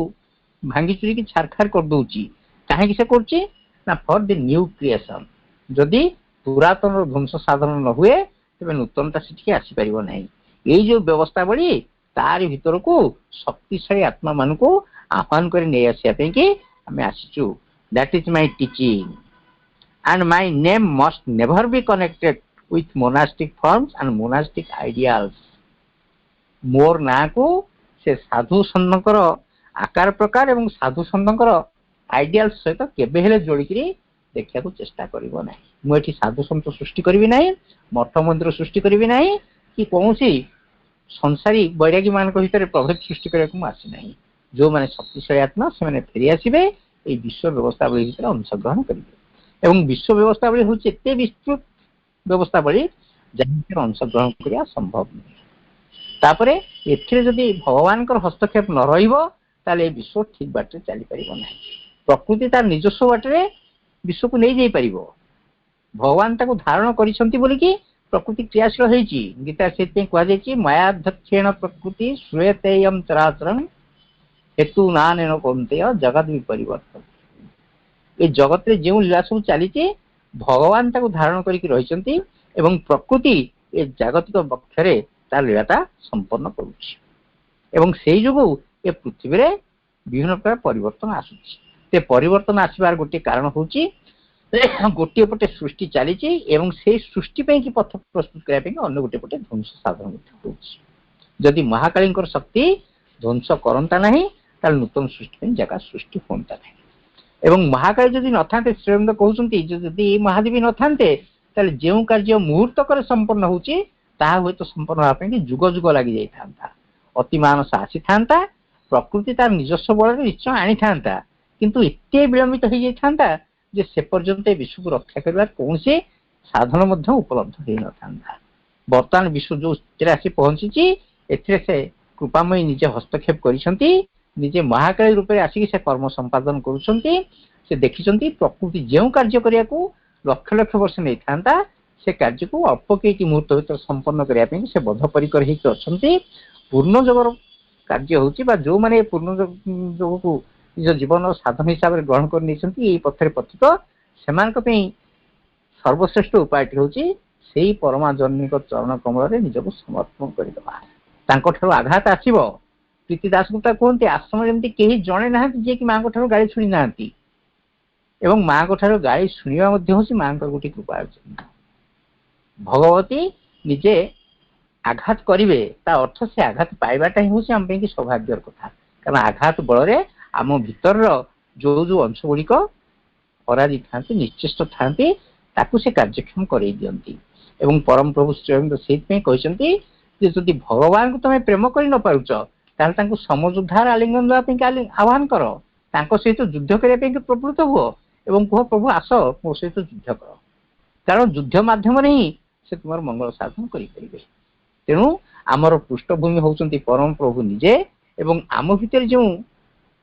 ଭାଙ୍ଗି ଚୁରିକି ଛାରଖାର କରିଦଉଛି। କାହିଁକି ସେ କରୁଛି ନା ଫର ଦି ନ୍ୟୁ କ୍ରିଏସନ। ଯଦି ପୁରାତନର ଧ୍ୱଂସ ସାଧନ ନ ହୁଏ ତେବେ ନୂତନତା ସେଠିକି ଆସିପାରିବ ନାହିଁ। ଏଇ ଯୋଉ ବ୍ୟବସ୍ଥାବଳୀ ତାରି ଭିତରକୁ ଶକ୍ତିଶାଳୀ ଆତ୍ମା ମାନଙ୍କୁ ଆହ୍ୱାନ କରି ନେଇ ଆସିବା ପାଇଁ କି ଆମେ ଆସିଛୁ। That is my teaching and my name must never be connected with monastic forms and monastic ideals। ମୋର ନାଁକୁ ସେ ସାଧୁ ସନ୍ଥଙ୍କର ଆକାର ପ୍ରକାର ଏବଂ ସାଧୁ ସନ୍ଥଙ୍କର ଆଇଡିଆଲ ସହିତ କେବେ ହେଲେ ଯୋଡ଼ିକିରି ଦେଖିବାକୁ ଚେଷ୍ଟା କରିବ ନାହିଁ। ମୁଁ ଏଠି ସାଧୁ ସନ୍ଥ ସୃଷ୍ଟି କରିବି ନାହିଁ, ମଠ ମନ୍ଦିର ସୃଷ୍ଟି କରିବି ନାହିଁ, କି କୌଣସି ସଂସାରୀ ବୈରାଗୀ ମାନଙ୍କ ଭିତରେ ପ୍ରଭେଦ ସୃଷ୍ଟି କରିବାକୁ ମୁଁ ଆସିନାହିଁ। ଯୋଉମାନେ ଶକ୍ତିଶାଳୀ ଆତ୍ମା ସେମାନେ ଫେରି ଆସିବେ, ଏଇ ବିଶ୍ୱ ବ୍ୟବସ୍ଥାବଳୀ ଭିତରେ ଅଂଶଗ୍ରହଣ କରିବେ। ଏବଂ ବିଶ୍ୱ ବ୍ୟବସ୍ଥାବଳୀ ହଉଛି ଏତେ ବିସ୍ତୃତ ବ୍ୟବସ୍ଥାବଳୀ ଯାହା ଭିତରେ ଅଂଶଗ୍ରହଣ କରିବା ସମ୍ଭବ ନୁହେଁ। ତାପରେ ଏଥିରେ ଯଦି ଭଗବାନଙ୍କର ହସ୍ତକ୍ଷେପ ନ ରହିବ ତାହେଲେ ଏ ବିଶ୍ୱ ଠିକ ବାଟରେ ଚାଲିପାରିବ ନାହିଁ। ପ୍ରକୃତି ତାର ନିଜସ୍ୱ ବାଟରେ ବିଶ୍ୱକୁ ନେଇଯାଇପାରିବ। ଭଗବାନ ତାକୁ ଧାରଣ କରିଛନ୍ତି ବୋଲିକି ପ୍ରକୃତି କ୍ରିୟାଶୀଳ ହେଇଛି। ଗୀତା ସେଥିପାଇଁ କୁହାଯାଇଛି ମାୟାଧ୍ୟକ୍ଷେଣ ପ୍ରକୃତି ଶ୍ରୂୟତେୟଂ ଚରାଚରଂ ହେତୁ ନାନେନ କୌନ୍ତେୟ ଜଗତ ବିପରିବର୍ତ୍ତନ। ଏ ଜଗତରେ ଯେଉଁ ଲୀଳା ସବୁ ଚାଲିଛି ଭଗବାନ ତାକୁ ଧାରଣ କରିକି ରହିଛନ୍ତି ଏବଂ ପ୍ରକୃତି ଏ ଜାଗତିକ ବକ୍ଷରେ ତା ଲୀଳାଟା ସମ୍ପନ୍ନ କରୁଛି। ଏବଂ ସେଇ ଯୋଗୁଁ ଏ ପୃଥିବୀରେ ବିଭିନ୍ନ ପ୍ରକାର ପରିବର୍ତ୍ତନ ଆସୁଛି। ସେ ପରିବର୍ତ୍ତନ ଆସିବାର ଗୋଟିଏ କାରଣ ହଉଛି ଗୋଟିଏ ପଟେ ସୃଷ୍ଟି ଚାଲିଛି ଏବଂ ସେଇ ସୃଷ୍ଟି ପାଇଁ କି ପଥ ପ୍ରସ୍ତୁତ କରିବା ପାଇଁ ଅନ୍ୟ ଗୋଟିଏ ପଟେ ଧ୍ୱଂସ ସାଧନ ମଧ୍ୟ ହଉଛି। ଯଦି ମହାକାଳୀଙ୍କର ଶକ୍ତି ଧ୍ୱଂସ କରନ୍ତା ନାହିଁ ତାହେଲେ ନୂତନ ସୃଷ୍ଟି ପାଇଁ ଜାଗା ସୃଷ୍ଟି ହୁଅନ୍ତା ନାହିଁ। ଏବଂ ମହାକାଳୀ ଯଦି ନଥାନ୍ତେ, ଶ୍ରୀଅରବିନ୍ଦ କହୁଛନ୍ତି ଯଦି ମହାଦେବୀ ନଥାନ୍ତେ ତାହେଲେ ଯେଉଁ କାର୍ଯ୍ୟ ମୁହୂର୍ତ୍ତକରେ ସମ୍ପନ୍ନ ହଉଛି ତାହା ହୁଏତ ସମ୍ପନ୍ନ ହେବା ପାଇଁ ଯୁଗ ଯୁଗ ଲାଗି ଯାଇଥାନ୍ତା। ଅତିମାନସ ଆସିଥାନ୍ତା, ପ୍ରକୃତି ତାର ନିଜସ୍ୱ ବଳରେ ନିଶ୍ଚୟ ଆଣିଥାନ୍ତା, କିନ୍ତୁ ଏତେ ବିଳମ୍ବିତ ହେଇଯାଇଥାନ୍ତା ଯେ ସେ ପର୍ଯ୍ୟନ୍ତ ଏ ବିଶ୍ୱକୁ ରକ୍ଷା କରିବାର କୌଣସି ସାଧନ ମଧ୍ୟ ଉପଲବ୍ଧ ହେଇନଥାନ୍ତା। ବର୍ତ୍ତମାନ ବିଶ୍ୱ ଯୋଉ ସ୍ଥିତିରେ ଆସି ପହଞ୍ଚିଛି ଏଥିରେ ସେ କୃପାମୟୀ ନିଜେ ହସ୍ତକ୍ଷେପ କରିଛନ୍ତି, ନିଜେ ମହାକାଳୀ ରୂପରେ ଆସିକି ସେ କର୍ମ ସମ୍ପାଦନ କରୁଛନ୍ତି। ସେ ଦେଖିଛନ୍ତି ପ୍ରକୃତି ଯେଉଁ କାର୍ଯ୍ୟ କରିବାକୁ ଲକ୍ଷ ଲକ୍ଷ ବର୍ଷ ନେଇଥାନ୍ତା ସେ କାର୍ଯ୍ୟକୁ ଅଳ୍ପ କେଇଟି ମୁହୂର୍ତ୍ତ ଭିତରେ ସମ୍ପନ୍ନ କରିବା ପାଇଁ ସେ ବଦ୍ଧପରିକର ହେଇକି ଅଛନ୍ତି। ପୂର୍ଣ୍ଣ ଯୋଗର କାର୍ଯ୍ୟ ହେଉଛି ବା ଯୋଉମାନେ ପୂର୍ଣ୍ଣ ଯୋଗକୁ ନିଜ ଜୀବନର ସାଧନ ହିସାବରେ ଗ୍ରହଣ କରି ନେଇଛନ୍ତି ଏଇ ପଥରେ ପଥିତ ସେମାନଙ୍କ ପାଇଁ ସର୍ବଶ୍ରେଷ୍ଠ ଉପାୟଟି ହେଉଛି ସେଇ ପରମା ଜନନୀଙ୍କ ଚରଣ କମଳରେ ନିଜକୁ ସମର୍ପଣ କରିଦେବା। ତାଙ୍କଠାରୁ ଆଘାତ ଆସିବ। ପ୍ରୀତି ଦାସଗୁପ୍ତା କୁହନ୍ତି ଆଶ୍ରମ ଯେମିତି କେହି ଜଣେ ନାହାନ୍ତି ଯିଏକି ମାଙ୍କ ଠାରୁ ଗାଳି ଶୁଣି ନାହାନ୍ତି ଏବଂ ମାଙ୍କ ଠାରୁ ଗାଳି ଶୁଣିବା ମଧ୍ୟ ହେଉଛି ମାଙ୍କର ଗୋଟେ କୃପା ଅର୍ଜନ। ଭଗବତୀ ନିଜେ ଆଘାତ କରିବେ ତା ଅର୍ଥ ସେ ଆଘାତ ପାଇବାଟା ହିଁ ହେଉଛି ଆମ ପାଇଁ ସୌଭାଗ୍ୟର କଥା। କାରଣ ଆଘାତ ବଳରେ ଆମ ଭିତରର ଯୋଉ ଯୋଉ ଅଂଶ ଗୁଡ଼ିକ ଅରାଜି ଥାନ୍ତି ନିଶ୍ଚେଷ୍ଟ ଥାନ୍ତି ତାକୁ ସେ କାର୍ଯ୍ୟକ୍ଷମ କରେଇ ଦିଅନ୍ତି। ଏବଂ ପରମ ପ୍ରଭୁ ଶ୍ରୀଅରବିନ୍ଦ ସେଇଥିପାଇଁ କହିଛନ୍ତି ଯେ ଯଦି ଭଗବାନଙ୍କୁ ତମେ ପ୍ରେମ କରି ନ ପାରୁଛ ତାହେଲେ ତାଙ୍କୁ ସମଯୋଦ୍ଧାର ଆଲିଙ୍ଗନ ଦେବା ପାଇଁ ଆହ୍ୱାନ କର, ତାଙ୍କ ସହିତ ଯୁଦ୍ଧ କରିବା ପାଇଁ ପ୍ରବୃତ୍ତ ହୁଅ ଏବଂ କୁହ ପ୍ରଭୁ ଆସ ମୋ ସହିତ ଯୁଦ୍ଧ କର। କାରଣ ଯୁଦ୍ଧ ମାଧ୍ୟମରେ ହିଁ ସେ ତୁମର ମଙ୍ଗଳ ସାଧନ କରିପାରିବେ। ତେଣୁ ଆମର ପୃଷ୍ଠଭୂମି ହେଉଛନ୍ତି ପରମ ପ୍ରଭୁ ନିଜେ ଏବଂ ଆମ ଭିତରେ ଯେଉଁ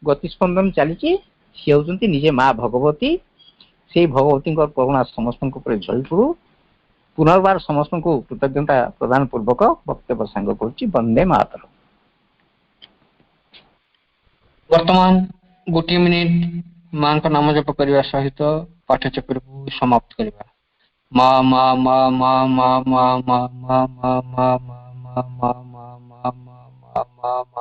ଗତିସ୍ପନ୍ଦନ ଚାଲିଛି ସିଏ ହେଉଛନ୍ତି ନିଜେ ମା ଭଗବତୀ। ସେଇ ଭଗବତୀଙ୍କ କରୁଣା ସମସ୍ତଙ୍କ ଉପରେ ଝଳି ପଡୁ। ପୁନର୍ବାର ସମସ୍ତଙ୍କୁ କୃତଜ୍ଞତା ପ୍ରଦାନ ପୂର୍ବକ ବକ୍ତବ୍ୟ ସାଙ୍ଗ କରୁଛି। ବନ୍ଦେ ମାତରମ୍। ବର୍ତ୍ତମାନ ଗୋଟିଏ ମିନିଟ ମାଙ୍କ ନାମ ଜପ କରିବା ସହିତ ପାଠଚକ୍ରକୁ ସମାପ୍ତ କରିବା। ମା ମା ମା ମା ମା ମା ମା ମା ମା ମା ମା ମା ମା ମା ମା ମା ମା